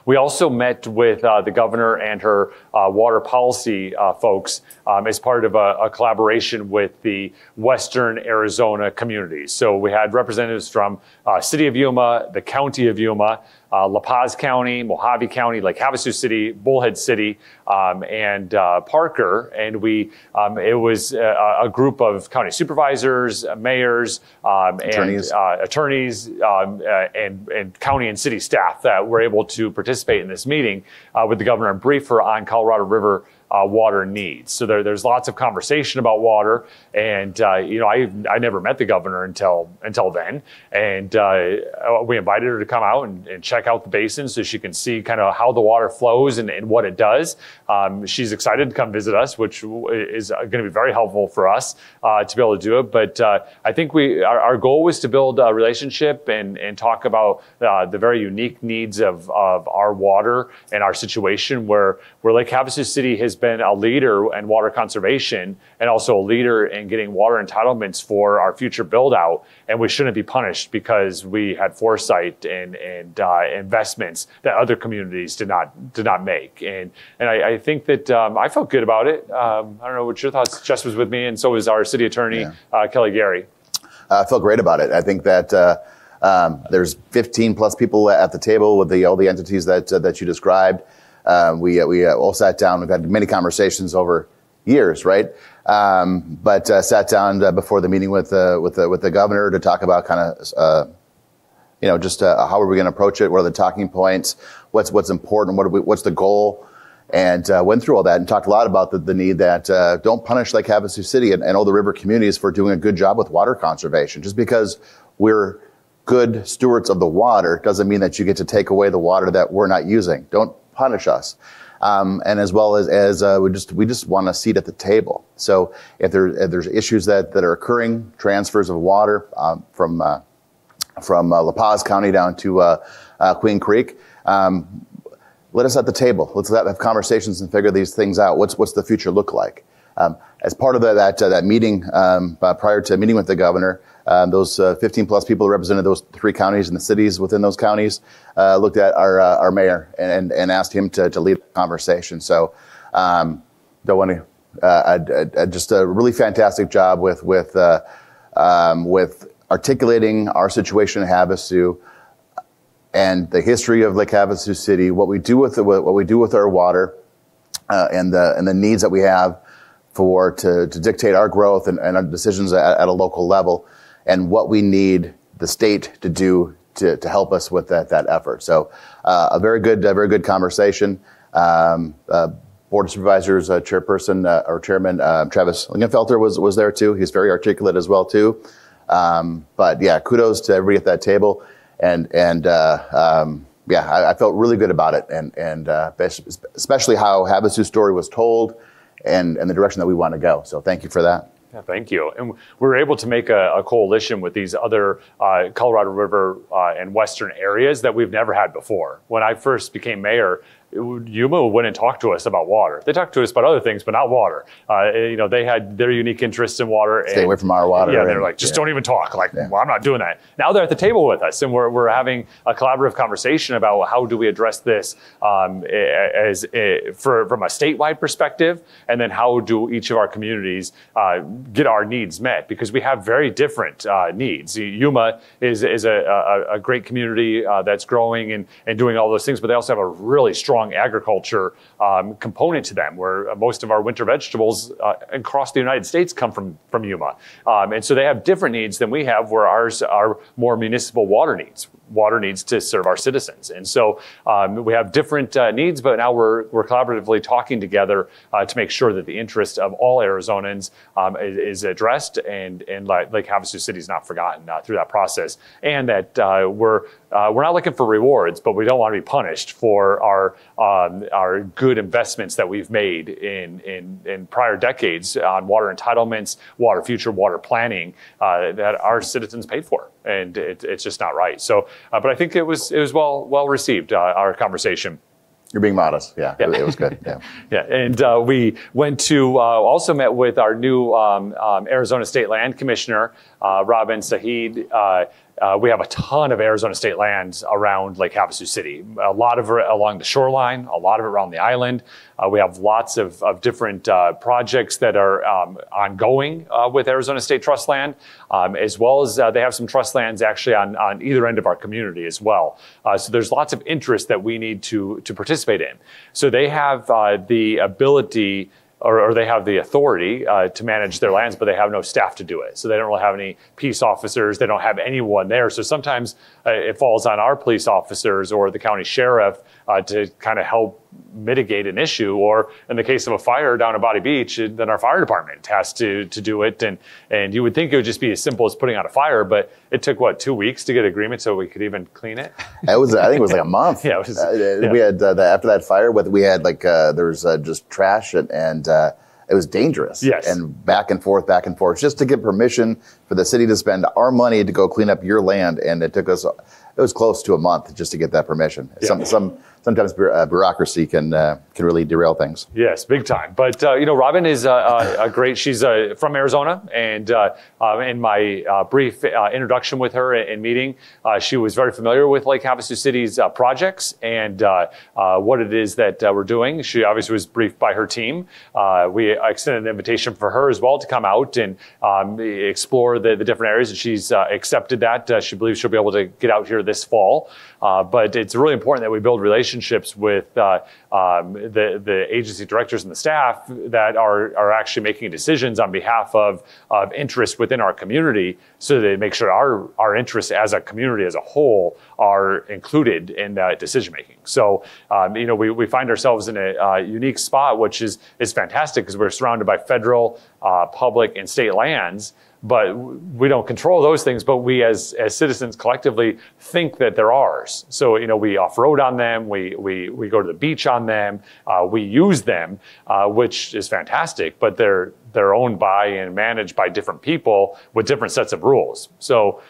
We also met with the governor and her water policy folks as part of a collaboration with the Western Arizona communities. So we had representatives from City of Yuma, the County of Yuma, La Paz County, Mojave County, Lake Havasu City, Bullhead City, and Parker. And it was a group of county supervisors, mayors, attorneys, and county and city staff that were able to participate in this meeting with the governor and brief her on Colorado River water needs. So there's lots of conversation about water, and I never met the governor until then, and we invited her to come out and check out the basin so she can see kind of how the water flows and what it does. She's excited to come visit us, which is going to be very helpful for us to be able to do it. But I think our goal was to build a relationship and talk about the very unique needs of our water and our situation where Lake Havasu City has been a leader in water conservation and also a leader in getting water entitlements for our future build out. And we shouldn't be punished because we had foresight and investments that other communities did not make. And I think that I felt good about it. I don't know what your thoughts. Jess was with me, and so was our city attorney, Kelly Gary. I felt great about it. I think that there's 15 plus people at the table with all the entities that you described. We all sat down. We've had many conversations over years, right? But sat down before the meeting with the governor to talk about kind of just how are we going to approach it? What are the talking points? What's important? What's the goal? And went through all that and talked a lot about the need that don't punish Lake Havasu City and all the river communities for doing a good job with water conservation. Just because we're good stewards of the water doesn't mean that you get to take away the water that we're not using. Don't punish us. And as well as we just want a seat at the table. So if there's issues that are occurring, transfers of water from La Paz County down to Queen Creek, let us at the table. Let's have conversations and figure these things out. What's the future look like? As part of that meeting, prior to meeting with the governor, those 15 plus people who represented those 3 counties and the cities within those counties looked at our mayor and asked him to lead the conversation. So, don't want to just a really fantastic job with articulating our situation in Havasu and the history of Lake Havasu City, what we do with our water, and the needs that we have to dictate our growth and our decisions at a local level, and what we need the state to do to help us with that effort. So a very good conversation. Board of Supervisors chairperson or chairman Travis Lingenfelter was there too. He's very articulate as well too. But yeah, kudos to everybody at that table, and I felt really good about it, and especially how Havasu's story was told, and the direction that we want to go. So thank you for that. Yeah, thank you. And we were able to make a coalition with these other Colorado River and Western areas that we've never had before. When I first became mayor, Yuma wouldn't talk to us about water. They talked to us about other things, but not water. They had their unique interests in water. Stay away from our water. Yeah, they're like, don't even talk. Well, I'm not doing that. Now they're at the table with us, and we're having a collaborative conversation about how do we address this from a statewide perspective, and then how do each of our communities get our needs met, because we have very different needs. Yuma is a great community that's growing and doing all those things, but they also have a really strong agriculture component to them, where most of our winter vegetables across the United States come from Yuma. And so they have different needs than we have, where ours are more municipal water needs to serve our citizens. And so we have different needs, but now we're collaboratively talking together to make sure that the interest of all Arizonans is addressed, and Lake Havasu City is not forgotten through that process, and that we're not looking for rewards, but we don't want to be punished for our good investments that we've made in prior decades on water entitlements, water future, water planning that our citizens paid for, and it's just not right. So, but I think it was well received, our conversation. You're being modest. Yeah. It was good. Yeah. Yeah. And we went to also met with our new Arizona State Land Commissioner, Robin Saheed, we have a ton of Arizona state lands around Lake Havasu City. A lot of it along the shoreline, a lot of it around the island. We have lots of different projects that are ongoing with Arizona State Trust Land, as well as they have some trust lands actually on either end of our community as well. So there's lots of interest that we need to participate in. So they have the ability or they have the authority to manage their lands, but they have no staff to do it. So they don't really have any peace officers. They don't have anyone there. So sometimes it falls on our police officers or the county sheriff to kind of help mitigate an issue. Or in the case of a fire down at Body Beach, then our fire department has to do it. And you would think it would just be as simple as putting out a fire, but it took, 2 weeks to get agreement so we could even clean it? I think it was like a month. Yeah, it was, we had after that fire, we had there was just trash and it was dangerous. Yes. And back and forth, just to get permission for the city to spend our money to go clean up your land. And it took us, it was close to a month just to get that permission. Yeah. Sometimes bureaucracy can really derail things. Yes, big time. But Robin is a great. She's from Arizona, and in my brief introduction with her and meeting, she was very familiar with Lake Havasu City's projects and what it is that we're doing. She obviously was briefed by her team. We extended an invitation for her as well to come out and explore the different areas, and she's accepted that. She believes she'll be able to get out here this fall. But it's really important that we build relationships with the agency directors and the staff that are actually making decisions on behalf of interest within our community, so they make sure our interests as a community as a whole are included in that decision making. So we find ourselves in a unique spot, which is fantastic because we're surrounded by federal, public, and state lands. But we don't control those things, but we as citizens collectively think that they're ours. So, we off-road on them, we go to the beach on them, we use them, which is fantastic, but they're owned by and managed by different people with different sets of rules. So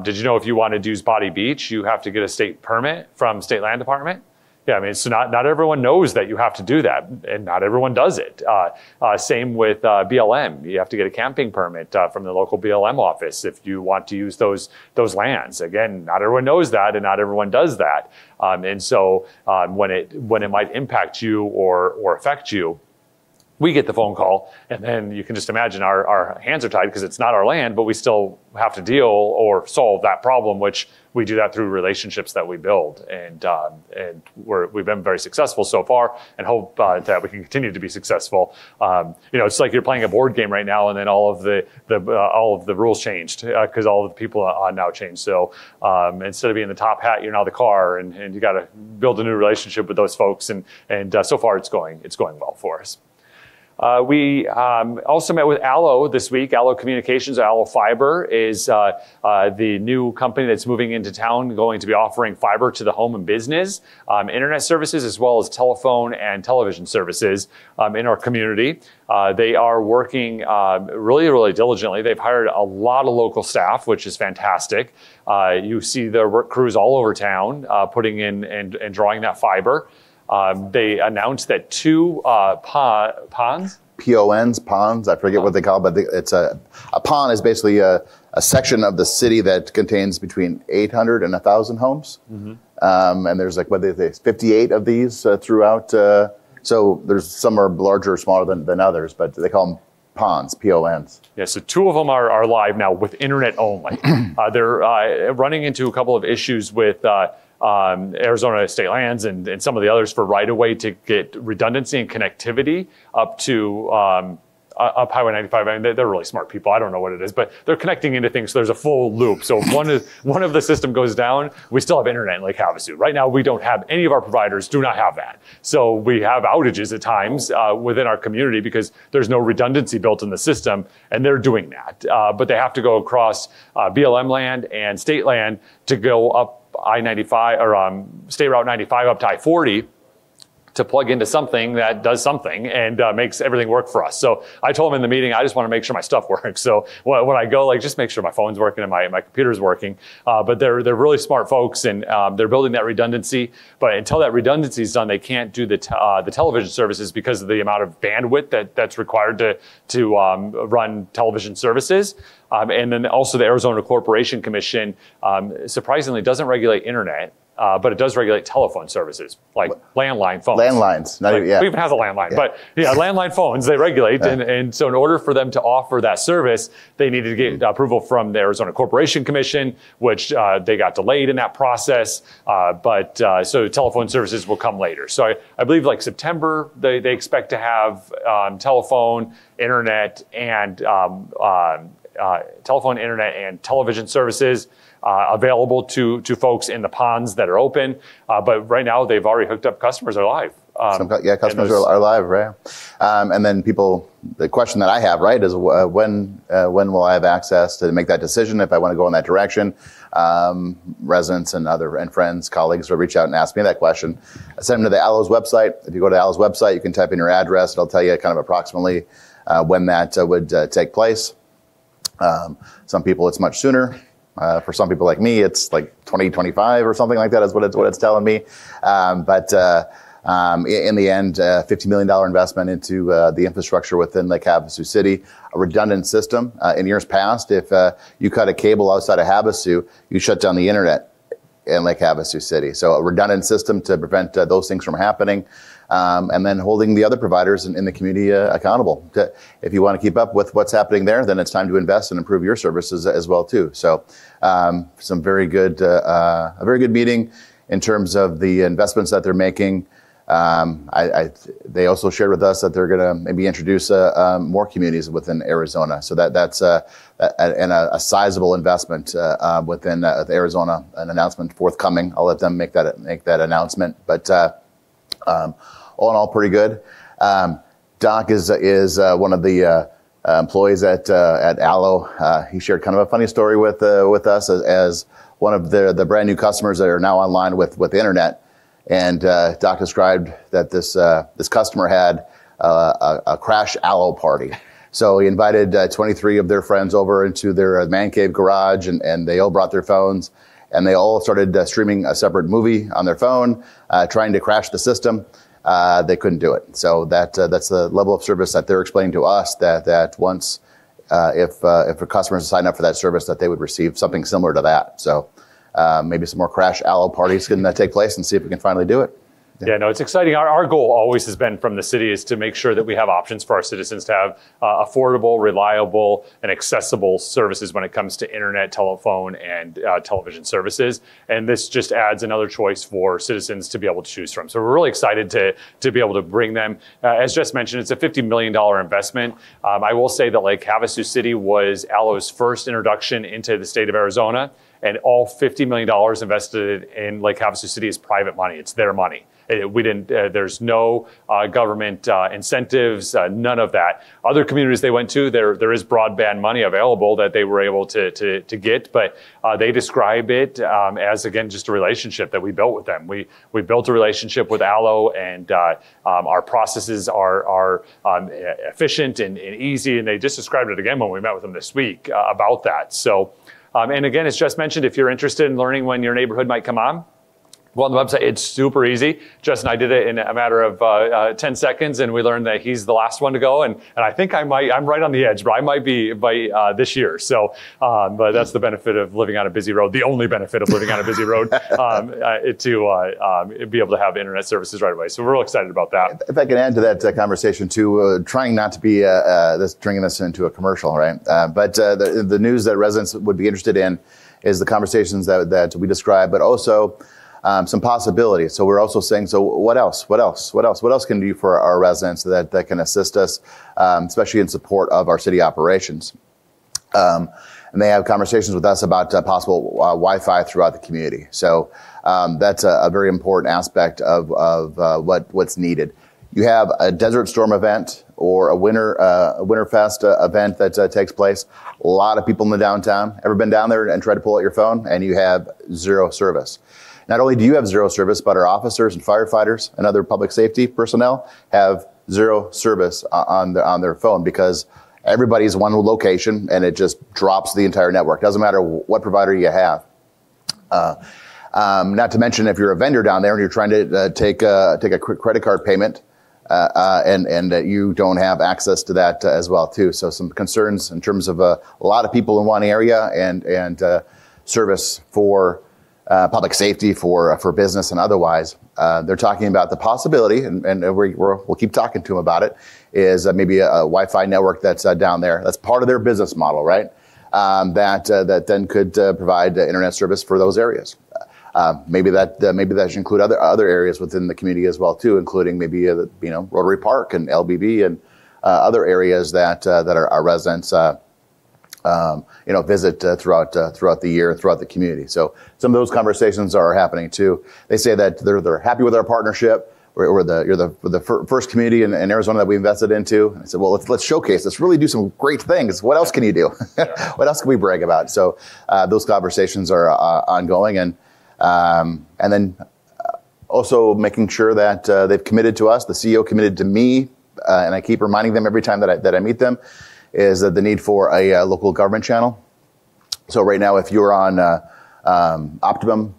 did you know if you wanted to use Body Beach, you have to get a state permit from State Land Department? Yeah, so not everyone knows that you have to do that, and not everyone does it. Same with BLM. You have to get a camping permit from the local BLM office if you want to use those lands. Again, not everyone knows that, and not everyone does that. And so when it might impact you or affect you, we get the phone call, and then you can just imagine our hands are tied because it's not our land, but we still have to deal or solve that problem, which we do that through relationships that we build. And we've been very successful so far, and hope that we can continue to be successful. It's like you're playing a board game right now, and then all of the rules changed because all of the people now changed. So instead of being the top hat, you're now the car, and you got to build a new relationship with those folks. And so far, it's going well for us. We also met with Allo this week. Allo Communications, Allo Fiber, is the new company that's moving into town, going to be offering fiber to the home and business, internet services, as well as telephone and television services in our community. They are working really, really diligently. They've hired a lot of local staff, which is fantastic. You see their work crews all over town putting in and drawing that fiber. They announced that 2 ponds? Ponds, I forget what they call it, but it's a pond is basically a section of the city that contains between 800 and 1,000 homes. Mm-hmm. And there's 58 of these throughout. So there's some are larger or smaller than others, but they call them ponds, P-O-Ns. Yeah, so 2 of them are live now with internet only. They're running into a couple of issues with Arizona State Lands and some of the others for right-of-way to get redundancy and connectivity up to up Highway 95. I mean, they're really smart people. I don't know what it is, but they're connecting into things. So there's a full loop. So if one of the system goes down, we still have internet in Lake Havasu. Right now, we don't have any of our providers do not have that. So we have outages at times within our community because there's no redundancy built in the system, and they're doing that. But they have to go across BLM land and state land to go up I-95 or State Route 95 up to I-40 to plug into something that does something and makes everything work for us. So I told him in the meeting, I just want to make sure my stuff works. So when I go, like, just make sure my phone's working and my computer's working. But they're really smart folks, and they're building that redundancy. But until that redundancy is done, they can't do the television services because of the amount of bandwidth that's required to run television services. And then also the Arizona Corporation Commission, surprisingly, doesn't regulate internet. But it does regulate telephone services, like landline phones. Landlines. Not even, who even has a landline? But landline phones, they regulate. And so in order for them to offer that service, they needed to get approval from the Arizona Corporation Commission, which they got delayed in that process. So telephone services will come later. So I believe like September, they expect to have telephone, internet, and television services available to folks in the ponds that are open. But right now, they've already hooked up. Customers are live. Customers are live, right? And then the question that I have, right, is when will I have access to make that decision if I want to go in that direction? Residents and friends, colleagues will reach out and ask me that question. I send them to the ALLO's website. If you go to ALLO's website, you can type in your address. It'll tell you kind of approximately when that would take place. Some people, it's much sooner. For some people like me, it's like 2025 or something like that is what it's telling me. But in the end, $50 million investment into the infrastructure within Lake Havasu City, a redundant system. In years past, if you cut a cable outside of Havasu, you shut down the internet in Lake Havasu City. So a redundant system to prevent those things from happening. And then holding the other providers in the community accountable. If you want to keep up with what's happening there, then it's time to invest and improve your services as well too. So a very good meeting in terms of the investments that they're making. They also shared with us that they're going to maybe introduce more communities within Arizona. So that's a sizable investment within Arizona. An announcement forthcoming. I'll let them make that announcement. But all in all, pretty good. Doc is one of the employees at ALLO. He shared kind of a funny story with us as one of the brand new customers that are now online with the internet. And Doc described that this customer had a crash ALLO party. So he invited 23 of their friends over into their man cave garage, and they all brought their phones. And they all started streaming a separate movie on their phone, trying to crash the system. They couldn't do it. So that's the level of service that they're explaining to us that once, if a customer sign up for that service, that they would receive something similar to that. So maybe some more crash ALLO parties can take place and see if we can finally do it. Yeah, no, it's exciting. Our goal always has been from the city is to make sure that we have options for our citizens to have affordable, reliable, and accessible services when it comes to internet, telephone, and television services. And this just adds another choice for citizens to be able to choose from. So we're really excited to be able to bring them. As Jess mentioned, it's a $50 million investment. I will say that Lake Havasu City was ALLO's first introduction into the state of Arizona. And all $50 million invested in Lake Havasu City is private money. It's their money. We didn't. There's no government incentives. None of that. Other communities they went to, there is broadband money available that they were able to get, but they describe it as again just a relationship that we built with them. We built a relationship with ALLO, and our processes are efficient and easy. And they just described it again when we met with them this week about that. So. And again, as Jess mentioned, if you're interested in learning when your neighborhood might come on, go on the website. It's super easy. Jess and I did it in a matter of 10 seconds, and we learned that he's the last one to go. And I think I'm right on the edge, but I might be by this year. So, but that's the benefit of living on a busy road. The only benefit of living on a busy road to be able to have internet services right away. So we're real excited about that. If I can add to that conversation too, trying not to be turning this into a commercial, right? But the news that residents would be interested in is the conversations that we described, but also some possibilities. So we're also saying, so what else can we do for our residents that can assist us, especially in support of our city operations? And they have conversations with us about possible Wi-Fi throughout the community. So that's a very important aspect of what's needed. You have a Desert Storm event or a Winterfest event that takes place. A lot of people in the downtown. Ever been down there and tried to pull out your phone and you have zero service? not only do you have zero service, but our officers and firefighters and other public safety personnel have zero service on their phone because everybody's one location and it just drops the entire network. Doesn't matter what provider you have. Not to mention if you're a vendor down there and you're trying to take a quick credit card payment, and you don't have access to that as well too. So some concerns in terms of a lot of people in one area and service for public safety, for business and otherwise. They're talking about the possibility, and we'll keep talking to them about it, is maybe a Wi-Fi network that's down there. That's part of their business model, right? That then could provide internet service for those areas. Maybe that should include other areas within the community as well too, including maybe Rotary Park and LBB and other areas that our residents visit throughout the year, throughout the community. So some of those conversations are happening too. They say that they're happy with our partnership. You're the first community in Arizona that we invested into. And I said, well, let's showcase. Let's really do some great things. What else can you do? What else can we brag about? So those conversations are ongoing, and then also making sure that they've committed to us. The CEO committed to me, and I keep reminding them every time that I meet them, is that the need for a local government channel. So right now, if you're on Optimum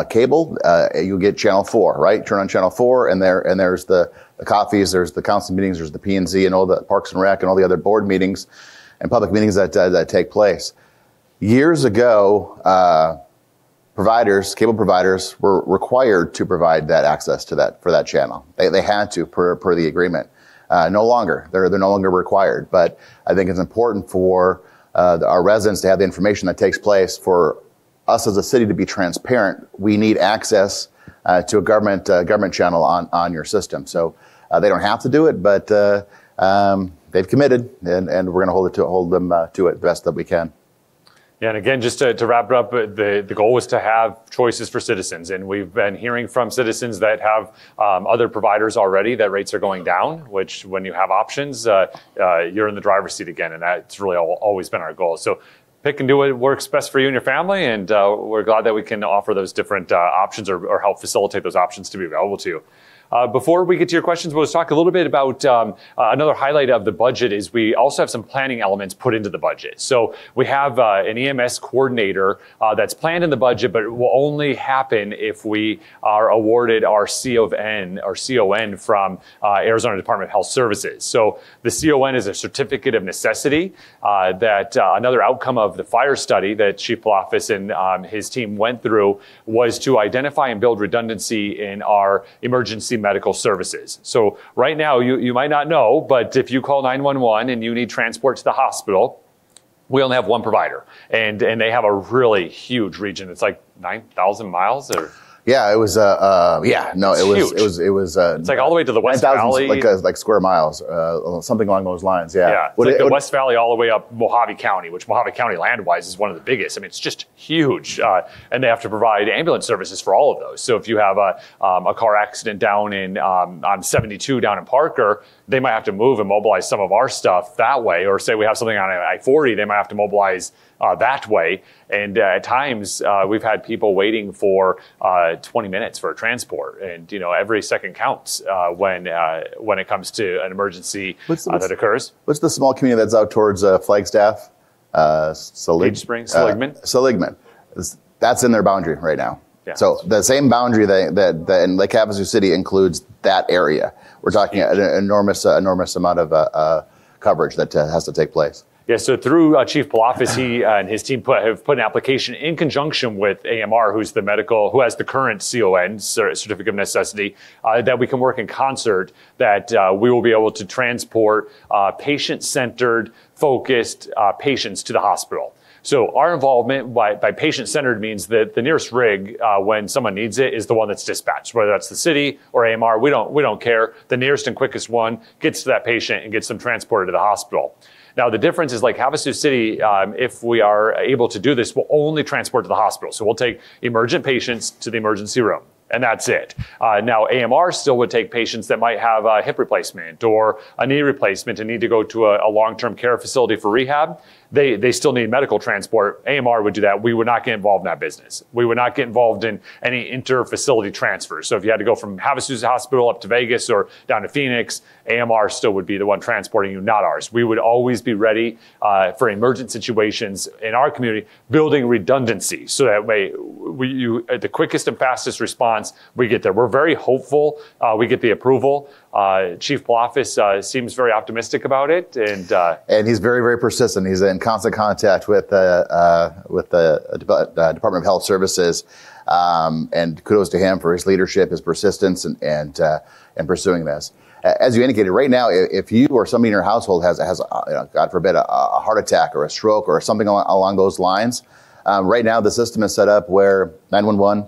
cable, you get Channel 4, right? Turn on Channel 4, and there's the coffees, there's the council meetings, there's the P&Z, and all the Parks and Rec, and all the other board meetings and public meetings that take place. Years ago, cable providers were required to provide that access to that channel. They had to per the agreement. No longer. They're no longer required. But I think it's important for our residents to have the information that takes place. For us as a city to be transparent, we need access to a government channel on your system. So they don't have to do it, but they've committed, and we're going to hold them to it the best that we can. Yeah, and again, just to wrap it up, the goal was to have choices for citizens. And we've been hearing from citizens that have other providers already that rates are going down, which when you have options, you're in the driver's seat again. And that's really always been our goal. So pick and do what works best for you and your family. And we're glad that we can offer those different options or help facilitate those options to be available to you. Before we get to your questions, we'll just talk a little bit about another highlight of the budget is we also have some planning elements put into the budget. So we have an EMS coordinator that's planned in the budget, but it will only happen if we are awarded our CON from Arizona Department of Health Services. So the CON is a certificate of necessity that another outcome of the fire study that Chief Palafis and his team went through was to identify and build redundancy in our emergency medical services. So right now, you might not know, but if you call 911 and you need transport to the hospital, we only have one provider, and they have a really huge region. It's like 9,000 miles or. Yeah, it was. It was. It's like all the way to the West Valley, like square miles, something along those lines. Yeah, yeah. It's like the West Valley all the way up Mojave County, which Mojave County land-wise is one of the biggest. I mean, it's just huge, and they have to provide ambulance services for all of those. So if you have a car accident down on 72 down in Parker, they might have to move and mobilize some of our stuff that way, or say we have something on I-40, they might have to mobilize that way. And at times, we've had people waiting for 20 minutes for a transport. And, every second counts when it comes to an emergency that occurs. What's the small community that's out towards Flagstaff? Seligman? Seligman. That's in their boundary right now. Yeah. So the same boundary that in Lake Havasu City includes that area. We're talking an enormous amount of coverage that has to take place. Yeah, so through Chief Palafis, he and his team have put an application in conjunction with AMR, who has the current CON, Certificate of Necessity, that we can work in concert, that we will be able to transport patient-centered, focused patients to the hospital. So our involvement by patient-centered means that the nearest rig, when someone needs it, is the one that's dispatched, whether that's the city or AMR. We don't care. The nearest and quickest one gets to that patient and gets them transported to the hospital. Now, the difference is like Havasu City, if we are able to do this, we'll only transport to the hospital. So we'll take emergent patients to the emergency room, and that's it. Now, AMR still would take patients that might have a hip replacement or a knee replacement and need to go to a long-term care facility for rehab. they still need medical transport. AMR would do that. We would not get involved in that business. We would not get involved in any inter-facility transfers. So if you had to go from Havasu Hospital up to Vegas or down to Phoenix, AMR still would be the one transporting you, not ours. We would always be ready for emergent situations in our community, building redundancy. So that way, the quickest and fastest response, we get there. We're very hopeful we get the approval. Chief Palafis seems very optimistic about it. And he's very, very persistent. He's in constant contact with the Department of Health Services. And kudos to him for his leadership, his persistence, and pursuing this. As you indicated, right now, if you or somebody in your household has God forbid, a heart attack or a stroke or something along those lines, right now the system is set up where 911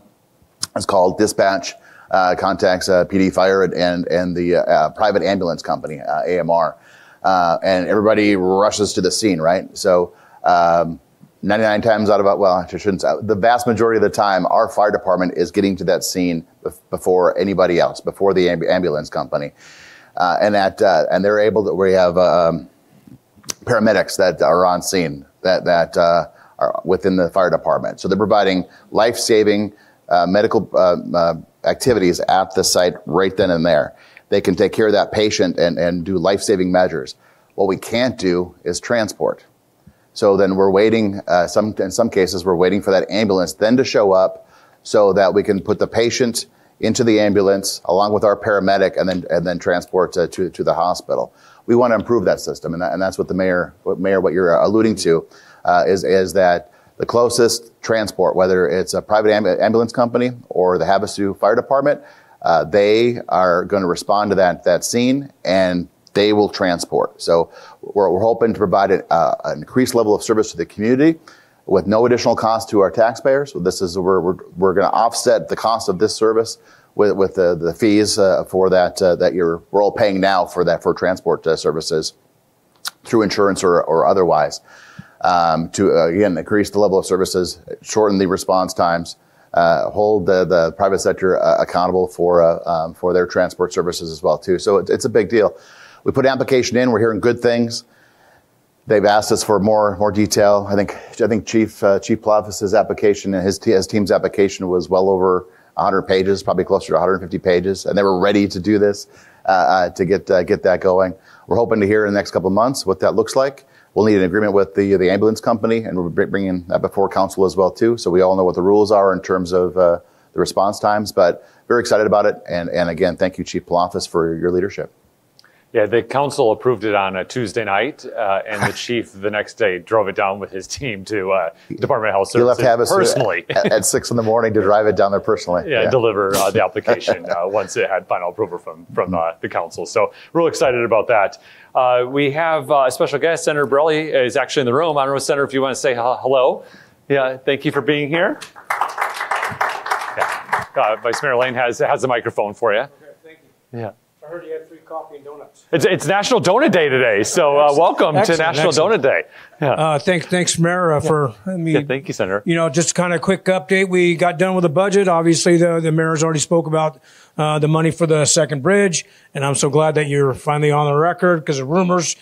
is called, dispatch contacts PD Fire and the private ambulance company, AMR, and everybody rushes to the scene, right? So 99 times out of, well, I shouldn't say, the vast majority of the time, our fire department is getting to that scene before anybody else, before the ambulance company. And they're able to, we have paramedics that are on scene that are within the fire department. So they're providing life-saving medical activities at the site right then and there. They can take care of that patient and do life-saving measures. What we can't do is transport. So then we're waiting, in some cases, we're waiting for that ambulance then to show up so that we can put the patient into the ambulance along with our paramedic and then transport to the hospital. We want to improve that system, and that's what what you're alluding to, is that the closest transport, whether it's a private ambulance company or the Havasu Fire Department, they are going to respond to that scene, and they will transport. So we're hoping to provide an increased level of service to the community with no additional cost to our taxpayers. So this is we're going to offset the cost of this service with the fees for that we're all paying now for transport services through insurance or otherwise, to again increase the level of services, shorten the response times, hold the private sector accountable for their transport services as well too. So it's a big deal. We put an application in. We're hearing good things. They've asked us for more detail. I think Chief Palafis' application and his team's application was well over 100 pages, probably closer to 150 pages, and they were ready to do this to get that going. We're hoping to hear in the next couple of months what that looks like. We'll need an agreement with the ambulance company, and we're bringing that before council as well too, so we all know what the rules are in terms of the response times. But very excited about it, and again, thank you, Chief Palafis, for your leadership. Yeah, the council approved it on a Tuesday night, and the chief the next day drove it down with his team to Department of Health Services personally at 6 a.m. to drive it down there personally. Yeah. Deliver the application once it had final approval from the council. So real excited about that. We have a special guest. Senator Borelli is actually in the room. I don't know, Senator, if you want to say hello. Yeah, thank you for being here. Yeah. Vice Mayor Lane has the microphone for you. Okay, thank you. Yeah. I heard you had free coffee and donuts. It's National Donut Day today, so welcome to National Donut Day. Yeah. Thanks, Mayor, for me. Yeah, thank you, Senator. Just kind of a quick update. We got done with the budget. Obviously, the mayor's already spoke about the money for the second bridge, and I'm so glad that you're finally on the record, because the rumors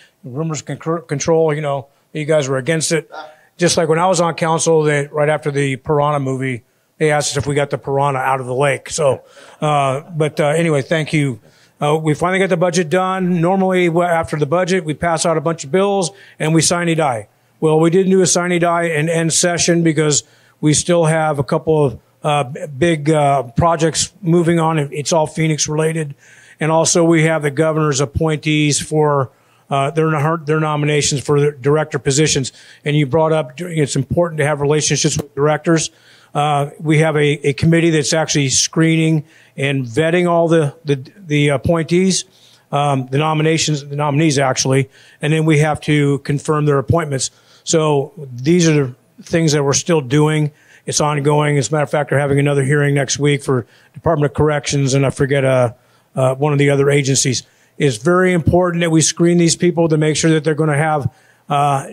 can control. You guys were against it. Just like when I was on council, right after the Piranha movie, they asked us if we got the piranha out of the lake. So, anyway, thank you. We finally got the budget done. Normally, after the budget, we pass out a bunch of bills and we sine die. Well, we didn't do a sine die and end session because we still have a couple of big projects moving on. It's all Phoenix related. And also we have the governor's appointees for their nominations for the director positions. And you brought up it's important to have relationships with directors. We have a committee that's actually screening and vetting all the appointees, the nominees actually, and then we have to confirm their appointments. So these are the things that we're still doing. It's ongoing. As a matter of fact, we're having another hearing next week for Department of Corrections, and I forget one of the other agencies. It's very important that we screen these people to make sure that they're going to have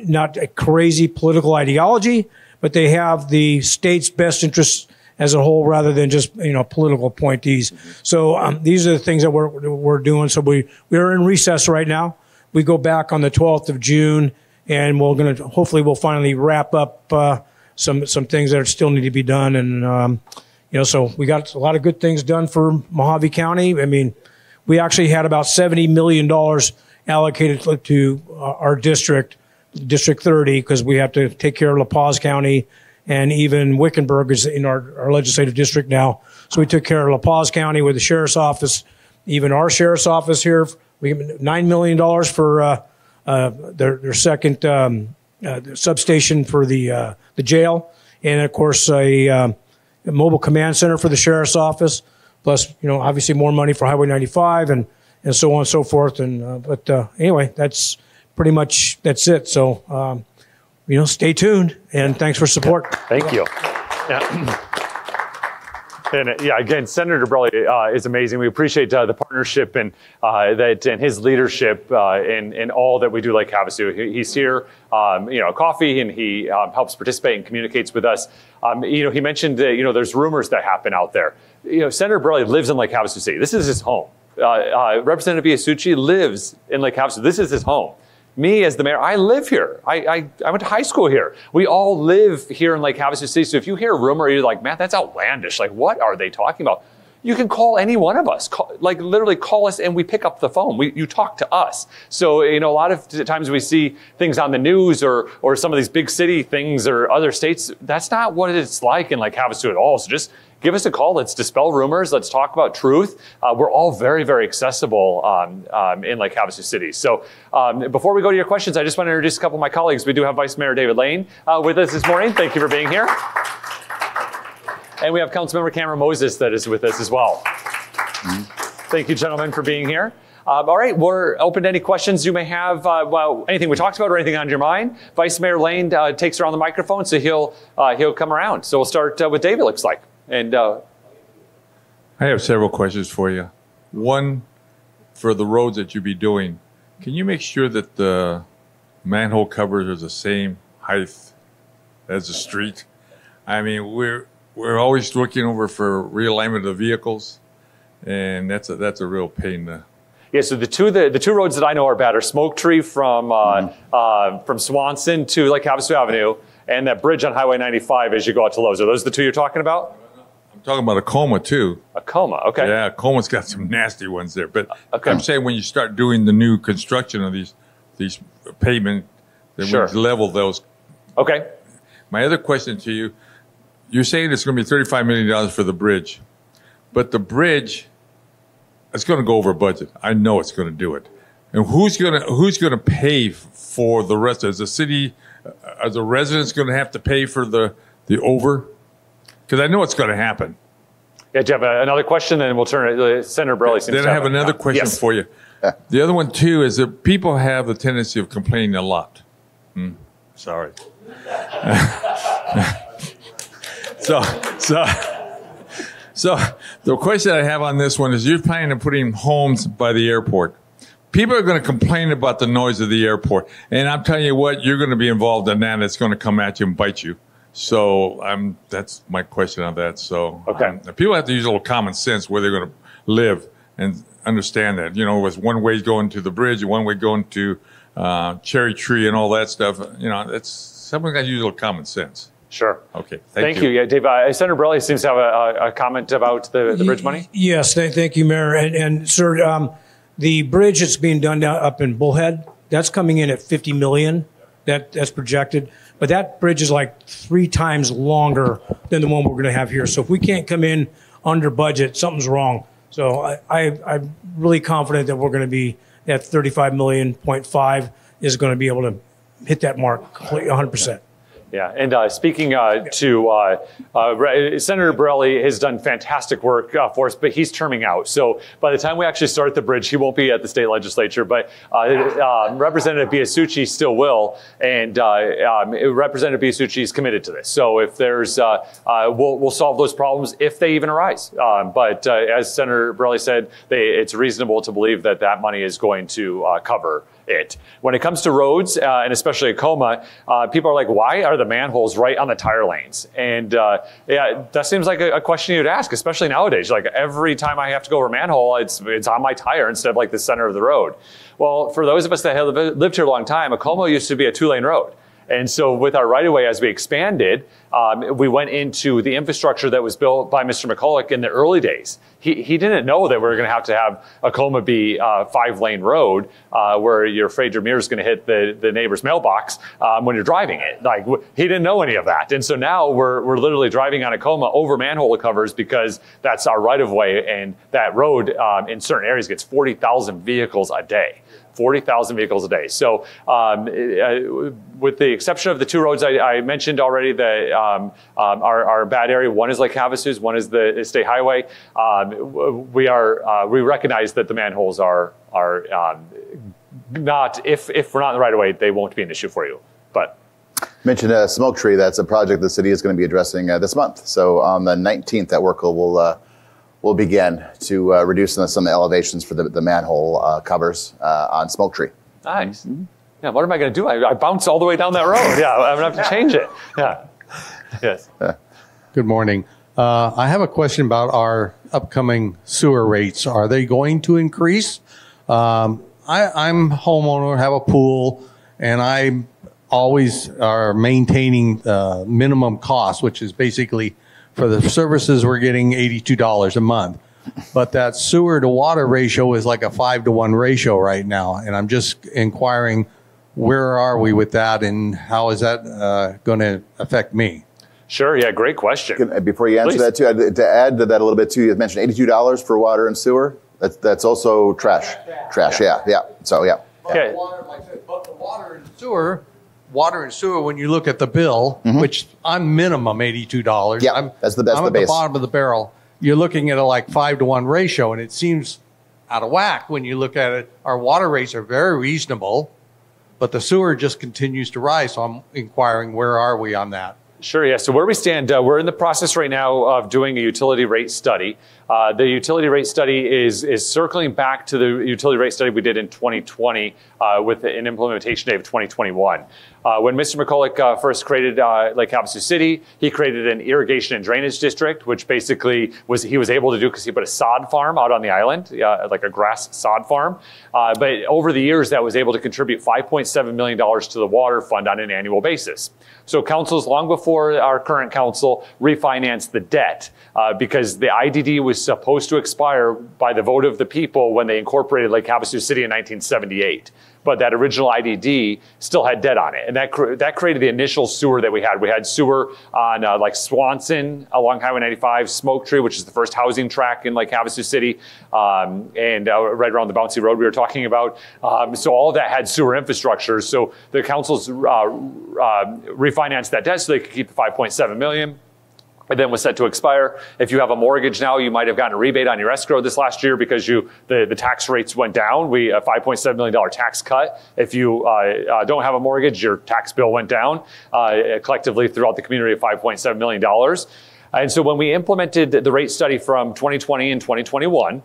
not a crazy political ideology, but they have the state's best interests as a whole, rather than just political appointees. So these are the things that we're doing. So we are in recess right now. We go back on the 12th of June, and hopefully we'll finally wrap up some things that still need to be done. And so we got a lot of good things done for Mojave County. I mean, we actually had about $70 million allocated to our district, District 30, because we have to take care of La Paz County, and even Wickenburg is in our legislative district now. So we took care of La Paz County with the sheriff's office, even our sheriff's office here. We got $9 million for their second substation for the jail, and of course a mobile command center for the sheriff's office. Plus, obviously more money for Highway 95 and so on and so forth. And but anyway, that's pretty much it. So stay tuned, and thanks for support. Thank you. Yeah. And again, Senator Borrelli is amazing. We appreciate the partnership and his leadership in all that we do like Havasu. He's here, coffee, and he helps participate and communicates with us. He mentioned there's rumors that happen out there. Senator Borrelli lives in Lake Havasu City. This is his home. Representative Biasucci lives in Lake Havasu. This is his home. Me, as the mayor, I live here. I went to high school here. We all live here in Lake Havasu City. So if you hear a rumor, you're like, man, that's outlandish. Like, what are they talking about? You can call any one of us. Literally call us, and we pick up the phone. You talk to us. So, a lot of times we see things on the news or some of these big city things or other states. That's not what it's like in Lake Havasu at all. So just give us a call. Let's dispel rumors. Let's talk about truth. We're all very, very accessible in Lake Havasu City. So before we go to your questions, I just want to introduce a couple of my colleagues. We do have Vice Mayor David Lane with us this morning. Thank you for being here. And we have Councilmember Cameron Moses that is with us as well. Thank you, gentlemen, for being here. All right, we're open to any questions you may have, anything we talked about or anything on your mind. Vice Mayor Lane takes around the microphone, so he'll come around. So we'll start with David, looks like. And I have several questions for you. One, for the roads that you'll be doing, can you make sure that the manhole covers are the same height as the street? I mean, we're always looking over for realignment of vehicles, and that's a real pain. Yeah, so the two roads that I know are bad are Smoke Tree from Swanson to Lake Havasu Avenue, and that bridge on Highway 95 as you go out to Lowe's. Are those the two you're talking about? I'm talking about Acoma, too. Acoma, okay. Yeah, Acoma's got some nasty ones there. But okay. I'm saying when you start doing the new construction of these pavement, then we level those. Okay. My other question to you, you're saying it's going to be $35 million for the bridge. But the bridge, it's going to go over budget. I know it's going to do it. And who's going to pay for the rest? Is the city, are the residents going to have to pay for the over? Because I know it's going to happen. Yeah, do you have another question? Then we'll turn it to Senator Borrelli. Then I have another question for you. The other one, too, is that people have the tendency of complaining a lot. Sorry. So the question I have on this one is you're planning on putting homes by the airport. People are going to complain about the noise of the airport. And I'm telling you what, you're going to be involved in that, and it's going to come at you and bite you. So that's my question on that. So people have to use a little common sense where they're going to live and understand that. With one way going to the bridge, one way going to Cherry Tree and all that stuff, someone's got to use a little common sense. Sure. Okay. Thank you. Yeah, Dave, Senator Borrelli seems to have a comment about the bridge money. Yes, thank you, Mayor. And sir, the bridge that's being done down up in Bullhead, that's coming in at $50 million. That's projected. But that bridge is like 3 times longer than the one we're going to have here. So if we can't come in under budget, something's wrong. So I'm really confident that we're going to be at 35 million, 0.5 is going to be able to hit that mark 100%. Yeah, and speaking to Senator Borrelli has done fantastic work for us, but he's terming out. So by the time we actually start the bridge, he won't be at the state legislature, but Representative Biasucci still will, and Representative Biasucci is committed to this. So if there's, we'll solve those problems if they even arise. But as Senator Borrelli said, it's reasonable to believe that money is going to cover it. When it comes to roads, and especially Acoma, people are like, why are the manholes right on the tire lanes? And yeah, that seems like a question you'd ask, especially nowadays. Like every time I have to go over a manhole, it's on my tire instead of like the center of the road. Well, for those of us that have lived here a long time, Acoma used to be a 2-lane road. And so with our right-of-way, as we expanded, we went into the infrastructure that was built by Mr. McCulloch in the early days. He didn't know that we were going to have Acoma be a 5-lane road where you're afraid your mirror is going to hit the neighbor's mailbox when you're driving it. Like he didn't know any of that. And so now we're literally driving on Acoma over manhole covers because that's our right-of-way, and that road in certain areas gets 40,000 vehicles a day. 40,000 vehicles a day. So with the exception of the 2 roads I mentioned already that are a bad area, one is Lake Havasus, one is the state highway, we recognize that the manholes are not, if we're not in the right of way, they won't be an issue for you. But mentioned Smoke Tree. That's a project the city is going to be addressing this month. So on the 19th, that work will begin to reduce some of the elevations for the manhole covers on Smoke Tree. Nice. Mm-hmm. Yeah, what am I going to do? I bounce all the way down that road. Yeah, I'm going to have to change it. Yeah. Yes. Good morning. I have a question about our upcoming sewer rates. Are they going to increase? I'm a homeowner, have a pool, and I always are maintaining minimum cost, which is basically for the services we're getting $82 a month. But that sewer to water ratio is like a 5-to-1 ratio right now. And I'm just inquiring, where are we with that and how is that going to affect me? Sure. Yeah. Great question. Before you answer that too, to add to that a little bit too, you mentioned $82 for water and sewer. That's also trash. Trash. Yeah. So yeah. Okay. But the water and sewer, when you look at the bill, which I'm minimum $82. Yeah, that's the I'm base. at the bottom of the barrel. You're looking at a like 5-to-1 ratio, and it seems out of whack when you look at it. Our water rates are very reasonable, but the sewer just continues to rise. So I'm inquiring, where are we on that? Sure, yeah. So where we stand, we're in the process right now of doing a utility rate study. The utility rate study is circling back to the utility rate study we did in 2020 with an implementation date of 2021. When Mr. McCulloch first created Lake Havasu City, he created an irrigation and drainage district, which basically he was able to do because he put a sod farm out on the island, like a grass sod farm. But over the years, that was able to contribute $5.7 million to the water fund on an annual basis. So councils, long before our current council, refinanced the debt because the IDD was supposed to expire by the vote of the people when they incorporated Lake Havasu City in 1978. But that original IDD still had debt on it. And that created the initial sewer that we had. We had sewer on like Swanson along Highway 95, Smoke Tree, which is the first housing track in Lake Havasu City, and right around the bouncy road we were talking about. So all of that had sewer infrastructure. So the councils refinanced that debt so they could keep the $5.7 million. And then was set to expire. If you have a mortgage now, you might have gotten a rebate on your escrow this last year because the tax rates went down. We a $5.7 million tax cut. If you don't have a mortgage, your tax bill went down collectively throughout the community of $5.7 million. And so when we implemented the rate study from 2020 and 2021,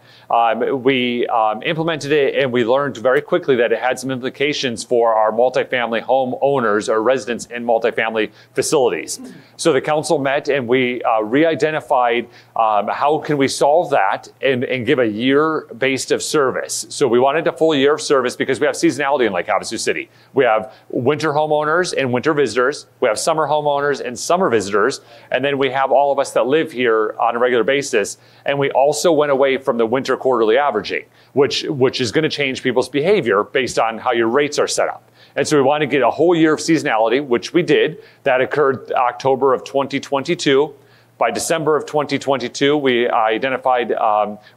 we implemented it and we learned very quickly that it had some implications for our multifamily home owners or residents in multifamily facilities. So the council met and we re-identified how can we solve that and give a year based of service. So we wanted a full year of service because we have seasonality in Lake Havasu City. We have winter homeowners and winter visitors. We have summer homeowners and summer visitors. And then we have all of us that live here on a regular basis. And we also went away from the winter quarterly averaging, which is going to change people's behavior based on how your rates are set up. And so we want to get a whole year of seasonality, which we did. That occurred October of 2022. By December of 2022, we identified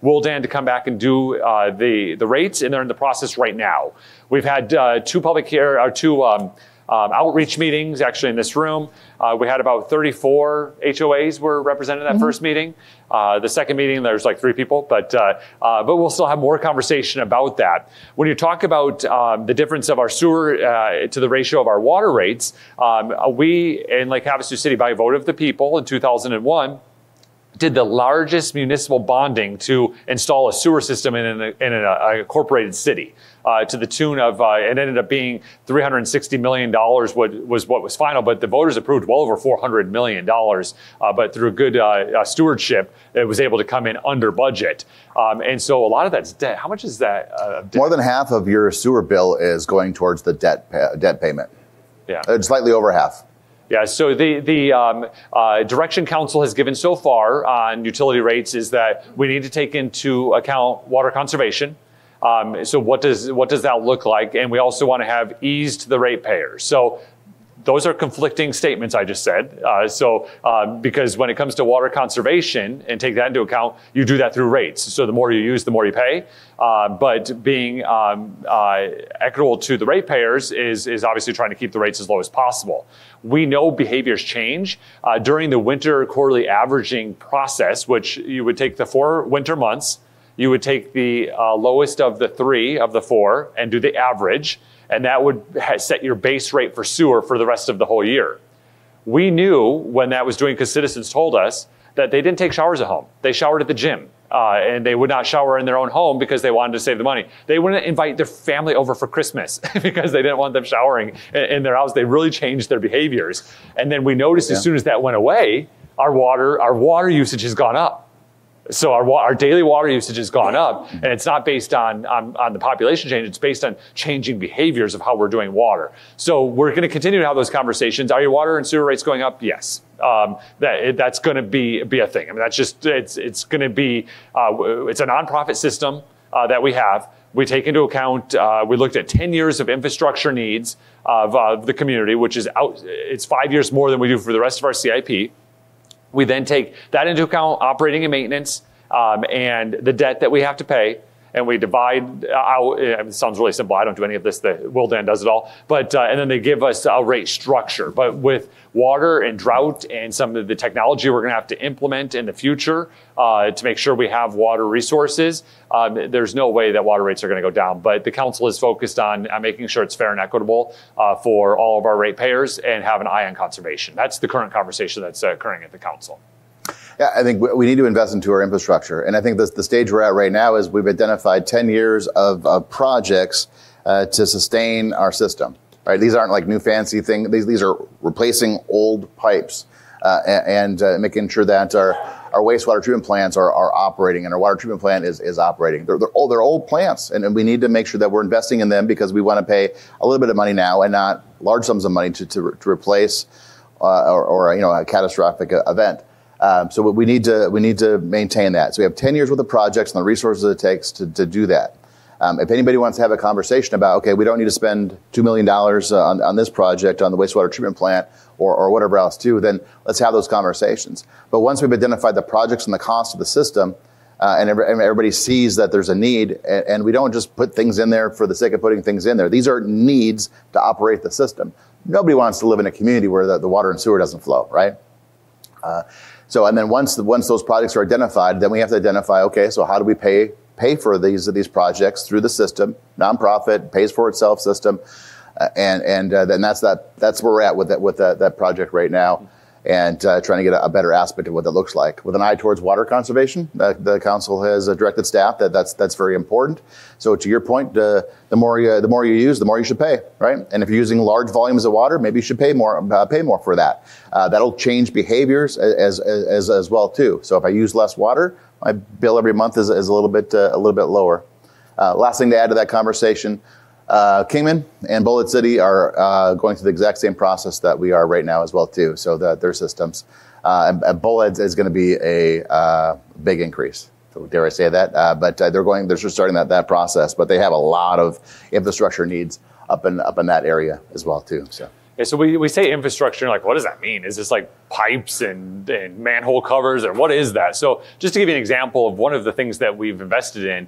Willdan to come back and do the rates, and they're in the process right now. We've had two outreach meetings actually in this room. We had about 34 HOAs were represented in that first meeting. The second meeting, there's like 3 people, but we'll still have more conversation about that. When you talk about the difference of our sewer to the ratio of our water rates, we in Lake Havasu City, by vote of the people in 2001, did the largest municipal bonding to install a sewer system in a incorporated city, to the tune of, it ended up being $360 million was what was final, but the voters approved well over $400 million. But through good stewardship, it was able to come in under budget. And so a lot of that's debt. How much is that? Debt? More than half of your sewer bill is going towards the debt payment. Yeah. Slightly over half. Yeah, so the direction council has given so far on utility rates is that we need to take into account water conservation. So what does that look like? And we also want to have ease to the ratepayers. So those are conflicting statements I just said. Because when it comes to water conservation and take that into account, you do that through rates. So the more you use, the more you pay. But being equitable to the ratepayers is obviously trying to keep the rates as low as possible. We know behaviors change. During the winter quarterly averaging process, which you would take the 4 winter months, you would take the lowest of the 3 of the 4 and do the average. And that would set your base rate for sewer for the rest of the whole year. We knew when that was doing, because citizens told us that they didn't take showers at home. They showered at the gym. And they would not shower in their own home because they wanted to save the money. They wouldn't invite their family over for Christmas because they didn't want them showering in their house. They really changed their behaviors. And then we noticed as soon as that went away, our water usage has gone up. So our daily water usage has gone up, and it's not based on the population change. It's based on changing behaviors of how we're doing water. So we're going to continue to have those conversations. Are your water and sewer rates going up? Yes. That's going to be a thing. I mean, that's just it's going to be it's a nonprofit system that we have. We take into account. We looked at 10 years of infrastructure needs of the community, which is it's 5 years more than we do for the rest of our CIP. We then take that into account, operating and maintenance, and the debt that we have to pay. And we divide out, it sounds really simple. I don't do any of this. Wildan does it all. But and then they give us a rate structure. But with water and drought and some of the technology we're going to have to implement in the future to make sure we have water resources, there's no way that water rates are going to go down. But the council is focused on making sure it's fair and equitable for all of our ratepayers and have an eye on conservation. That's the current conversation that's occurring at the council. Yeah, I think we need to invest into our infrastructure. And I think the stage we're at right now is we've identified 10 years of projects to sustain our system. Right? These aren't like new fancy things. These are replacing old pipes and making sure that our wastewater treatment plants are operating and our water treatment plant is operating. They're old plants, and we need to make sure that we're investing in them because we want to pay a little bit of money now and not large sums of money to replace or a catastrophic event. So we need to maintain that. So we have 10 years worth of projects and the resources it takes to do that. If anybody wants to have a conversation about, okay, we don't need to spend $2 million on this project, on the wastewater treatment plant or whatever else too, then let's have those conversations. But once we've identified the projects and the cost of the system, and everybody sees that there's a need, and we don't just put things in there for the sake of putting things in there. These are needs to operate the system. Nobody wants to live in a community where the water and sewer doesn't flow, right? So, and then once those projects are identified, then we have to identify, okay, so how do we pay for these projects through the system, nonprofit, pays for itself system, and then that's where we're at with that project right now, and trying to get a better aspect of what that looks like. With an eye towards water conservation, the council has directed staff that's very important. So to your point, the more you use, the more you should pay, right? And if you're using large volumes of water, maybe you should pay more for that. That'll change behaviors as well too. So if I use less water, my bill every month is a little bit lower. Last thing to add to that conversation. Kingman and Bullitt City are going through the exact same process that we are right now as well too. So their systems, and Bullitt is going to be a big increase. So dare I say that? But they're just starting that process. But they have a lot of infrastructure needs up in that area as well too. So. Yeah, so we say infrastructure, like, what does that mean? Is this like pipes and manhole covers, or what is that? So just to give you an example of one of the things that we've invested in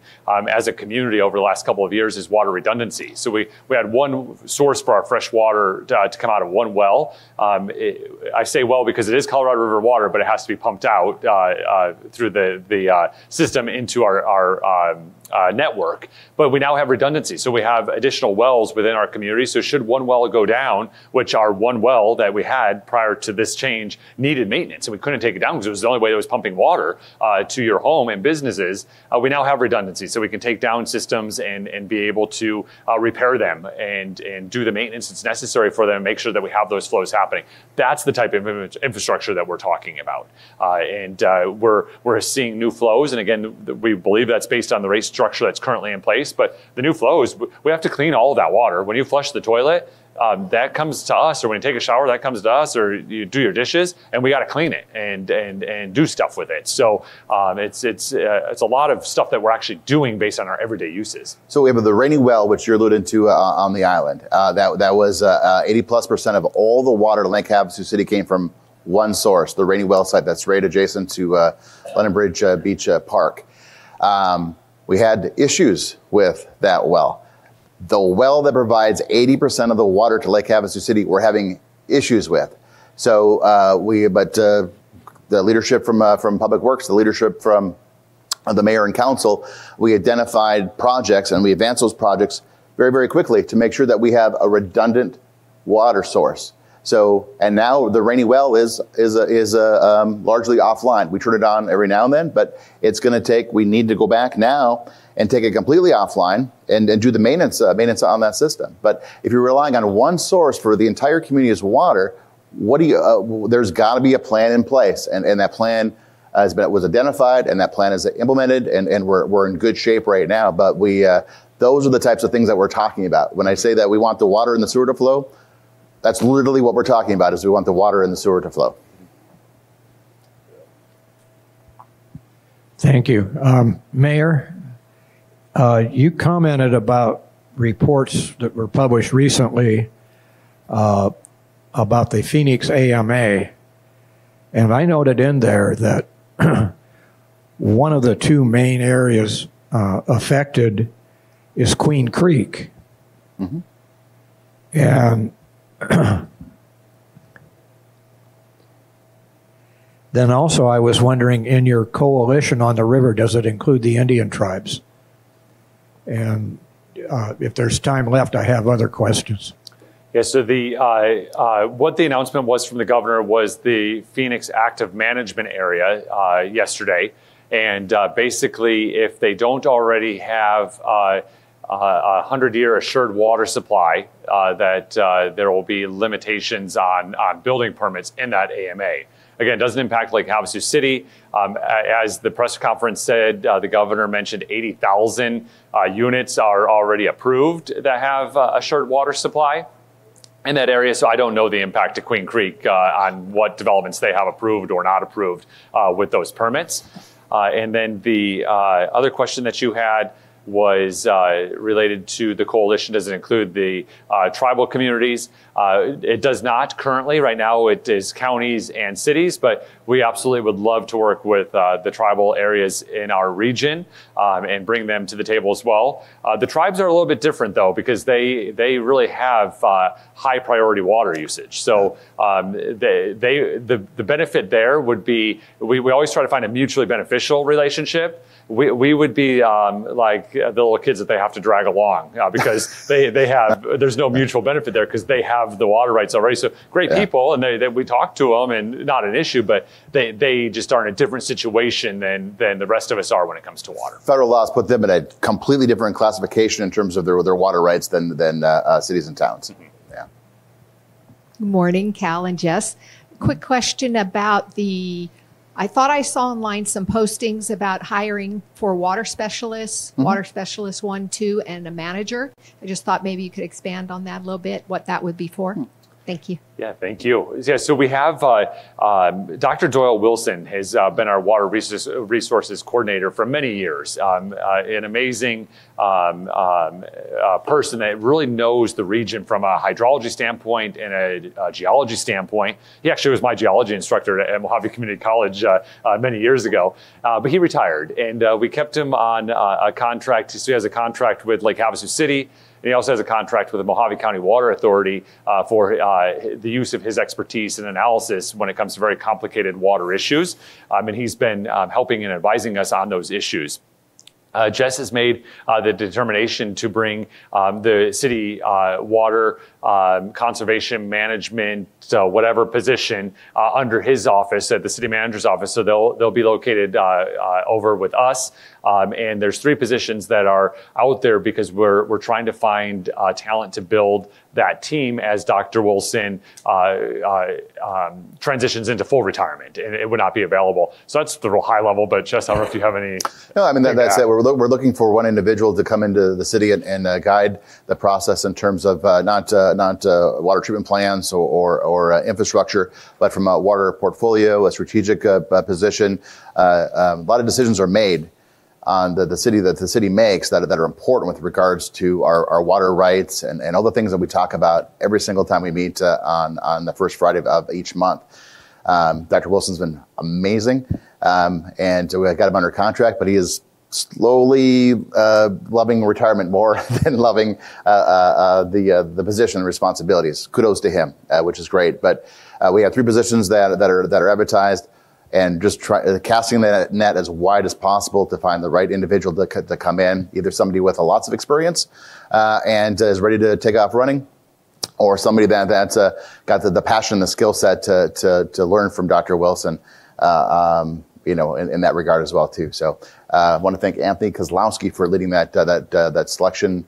as a community over the last couple of years is water redundancy. So we had one source for our fresh water to come out of one well. I say well because it is Colorado River water, but it has to be pumped out through the system into our network. But we now have redundancy. So we have additional wells within our community. So should one well go down, which our one well that we had prior to this change exchange needed maintenance, and we couldn't take it down because it was the only way that was pumping water to your home and businesses. We now have redundancy, so we can take down systems and be able to repair them and do the maintenance that's necessary for them and make sure that we have those flows happening. That's the type of infrastructure that we're talking about. We're seeing new flows, and again, we believe that's based on the rate structure that's currently in place, but the new flows, we have to clean all of that water. When you flush the toilet, that comes to us, or when you take a shower, that comes to us, or you do your dishes, and we got to clean it and do stuff with it. So it's a lot of stuff that we're actually doing based on our everyday uses. So we have the Rainy Well, which you're alluding to on the island. That was 80+% of all the water to Lake Havasu City came from one source, the Rainy Well site that's right adjacent to London Bridge Beach Park. We had issues with that well. The well that provides 80% of the water to Lake Havasu City, we're having issues with. So the leadership from Public Works, the leadership from the mayor and council, we identified projects and we advanced those projects very, very quickly to make sure that we have a redundant water source. So, and now the Rainy Well is largely offline. We turn it on every now and then, but it's going to take, we need to go back now and take it completely offline and do the maintenance on that system. But if you're relying on one source for the entire community's water, there's got to be a plan in place, and that plan was identified, and that plan is implemented, and we're in good shape right now. But those are the types of things that we're talking about. When I say that we want the water and the sewer to flow, that's literally what we're talking about, is we want the water and the sewer to flow. Thank you. Mayor, you commented about reports that were published recently about the Phoenix AMA, and I noted in there that one of the two main areas affected is Queen Creek. Mm-hmm. And then also I was wondering, in your coalition on the river, does it include the Indian tribes? And if there's time left, I have other questions. Yeah, so what the announcement was from the governor was the Phoenix Active Management Area yesterday. And basically, if they don't already have a 100-year assured water supply, that there will be limitations on building permits in that AMA. Again, it doesn't impact Lake Havasu City. As the press conference said, the governor mentioned 80,000 units are already approved that have assured water supply in that area. So I don't know the impact to Queen Creek on what developments they have approved or not approved with those permits. And then the other question that you had was related to the coalition. Does it include the tribal communities? It does not currently. Right now it is counties and cities, but we absolutely would love to work with the tribal areas in our region and bring them to the table as well. The tribes are a little bit different though, because they really have high priority water usage. So the benefit there would be, we always try to find a mutually beneficial relationship. We would be like the little kids that they have to drag along because there's no mutual benefit there because they have the water rights already. So great people, and we talk to them, and not an issue, but they just are in a different situation than the rest of us are when it comes to water. Federal laws put them in a completely different classification in terms of their water rights than cities and towns. Mm-hmm. Yeah. Good morning, Cal and Jess. Quick question about I thought I saw online some postings about hiring for water specialists, mm-hmm. Water specialist 1, 2, and a manager. I just thought maybe you could expand on that a little bit, what that would be for. Mm-hmm. Thank you. Yeah, thank you. Yeah, so we have Dr. Doyle Wilson has been our water resources coordinator for many years. An amazing person that really knows the region from a hydrology standpoint and a geology standpoint. He actually was my geology instructor at Mojave Community College many years ago, but he retired, and we kept him on a contract. So he has a contract with Lake Havasu City. And he also has a contract with the Mojave County Water Authority for the use of his expertise and analysis when it comes to very complicated water issues. And he's been helping and advising us on those issues. Jess has made the determination to bring the city water conservation management, whatever position, under his office at the city manager's office. So they'll be located over with us. And there's 3 positions that are out there because we're trying to find talent to build that team as Dr. Wilson transitions into full retirement, and it would not be available. So that's the real high level. But Jess, I don't know if you have any. No, I mean that's it. We're looking for one individual to come into the city and guide the process in terms of not water treatment plants or infrastructure, but from a water portfolio, a strategic position. A lot of decisions are made on the city that the city makes that are important with regards to our water rights and all the things that we talk about every single time we meet on the first Friday of each month. Dr. Wilson's been amazing, and we got him under contract, but he is slowly loving retirement more than loving the position and responsibilities. Kudos to him, which is great. But we have 3 positions that are advertised, and just casting that net as wide as possible to find the right individual to come in, either somebody with lots of experience and is ready to take off running, or somebody that's got the passion and the skill set to learn from Dr. Wilson, in that regard as well too. So I want to thank Anthony Kozlowski for leading that selection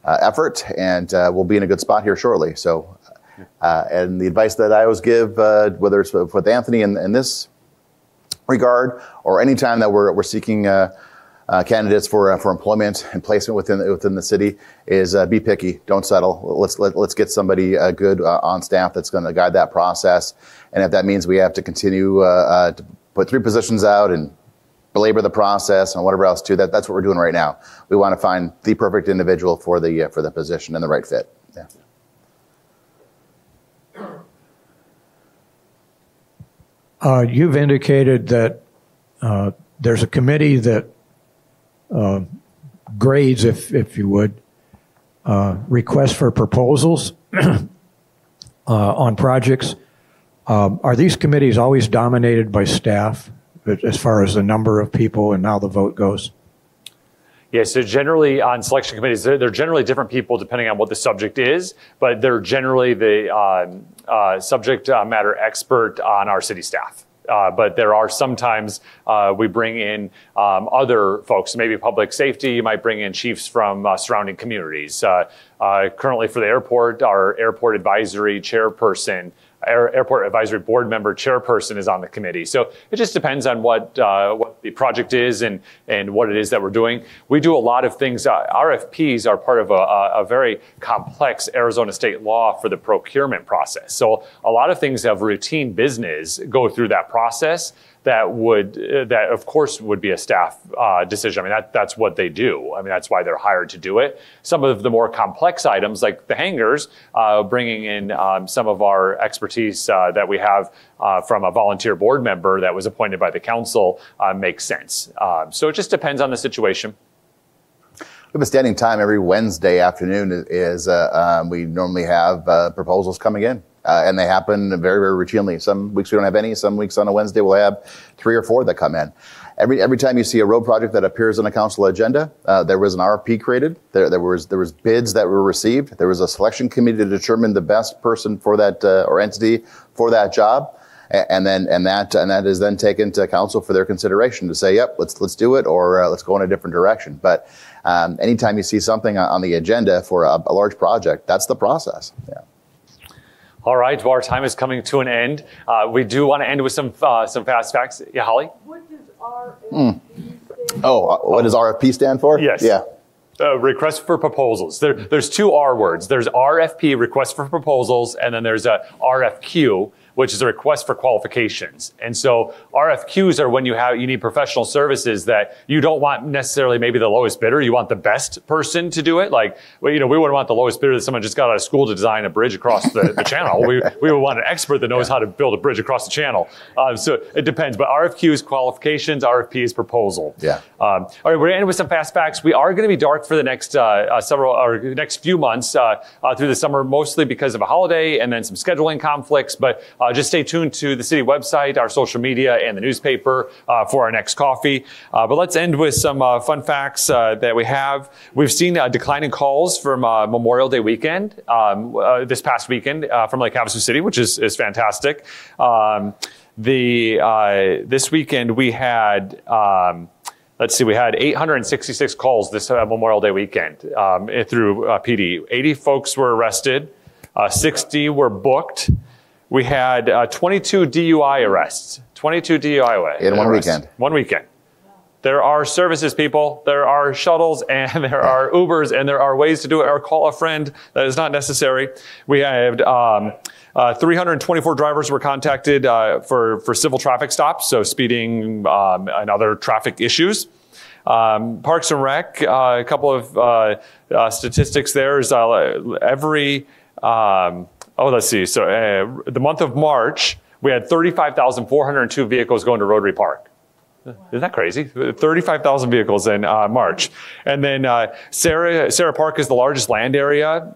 effort, and we'll be in a good spot here shortly. So, and the advice that I always give, whether it's with Anthony in this regard, or any time that we're seeking candidates for employment and placement within the city, is be picky. Don't settle. Let's get somebody good on staff that's going to guide that process. And if that means we have to continue to put 3 positions out and belabor the process and whatever else too, that's what we're doing right now. We want to find the perfect individual for the position and the right fit. Yeah. You've indicated that there's a committee that grades, if you would, requests for proposals on projects. Are these committees always dominated by staff as far as the number of people and how the vote goes? Yeah, so generally on selection committees, they're generally different people depending on what the subject is, but they're generally the subject matter expert on our city staff. But there are sometimes we bring in other folks, maybe public safety. You might bring in chiefs from surrounding communities. Currently for the airport, our airport advisory chairperson, Airport Advisory Board member chairperson is on the committee. So it just depends on what the project is and what it is that we're doing. We do a lot of things. RFPs are part of a very complex Arizona state law for the procurement process. So a lot of things of routine business go through that process that of course would be a staff decision. I mean, that's what they do. I mean, that's why they're hired to do it. Some of the more complex items, like the hangars, bringing in some of our expertise that we have from a volunteer board member that was appointed by the council makes sense. So it just depends on the situation. We have a standing time every Wednesday afternoon. We normally have proposals coming in. And they happen very, very routinely. Some weeks we don't have any. Some weeks on a Wednesday we'll have 3 or 4 that come in. Every time you see a road project that appears on a council agenda, there was an RFP created. There was bids that were received. There was a selection committee to determine the best person for that or entity for that job, and that is then taken to council for their consideration to say, yep, let's do it, or let's go in a different direction. But anytime you see something on the agenda for a large project, that's the process. Yeah. All right, well, our time is coming to an end. We do want to end with some fast facts. Yeah, Holly? What does RFP stand for? What does RFP stand for? Yes. Yeah. Request for proposals. There's 2 R words. There's RFP, request for proposals, and then there's a RFQ, which is a request for qualifications. And so RFQs are when you need professional services that you don't want necessarily maybe the lowest bidder. You want the best person to do it. Like, we wouldn't want the lowest bidder that someone just got out of school to design a bridge across the channel. We would want an expert that knows how to build a bridge across the channel. So it depends. But RFQ is qualifications, RFP is proposal. Yeah. All right, we're going to end with some fast facts. We are going to be dark for the next next few months through the summer, mostly because of a holiday and then some scheduling conflicts. But just stay tuned to the city website, our social media, and the newspaper for our next coffee. But let's end with some fun facts that we have. We've seen a decline in calls from Memorial Day weekend this past weekend from Lake Havasu City, which is fantastic. This weekend we had. We had 866 calls this Memorial Day weekend through PD. 80 folks were arrested. 60 were booked. We had 22 DUI arrests. 22 DUI in one weekend. One weekend. There are services, people. There are shuttles and there are Ubers and there are ways to do it or call a friend. That is not necessary. We had 324 drivers were contacted for civil traffic stops, so speeding and other traffic issues. Parks and Rec, a couple of statistics there is every, let's see. So the month of March, we had 35,402 vehicles going to Rotary Park. Isn't that crazy? 35,000 vehicles in March. And then Sarah Park is the largest land area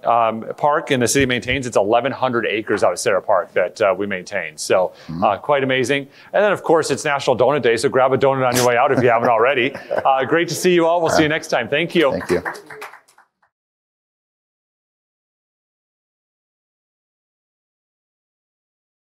park in the city maintains. It's 1,100 acres out of Sarah Park that we maintain. So quite amazing. And then, of course, it's National Donut Day, so grab a donut on your way out if you haven't already. Great to see you all. We'll see you next time. Thank you. Thank you.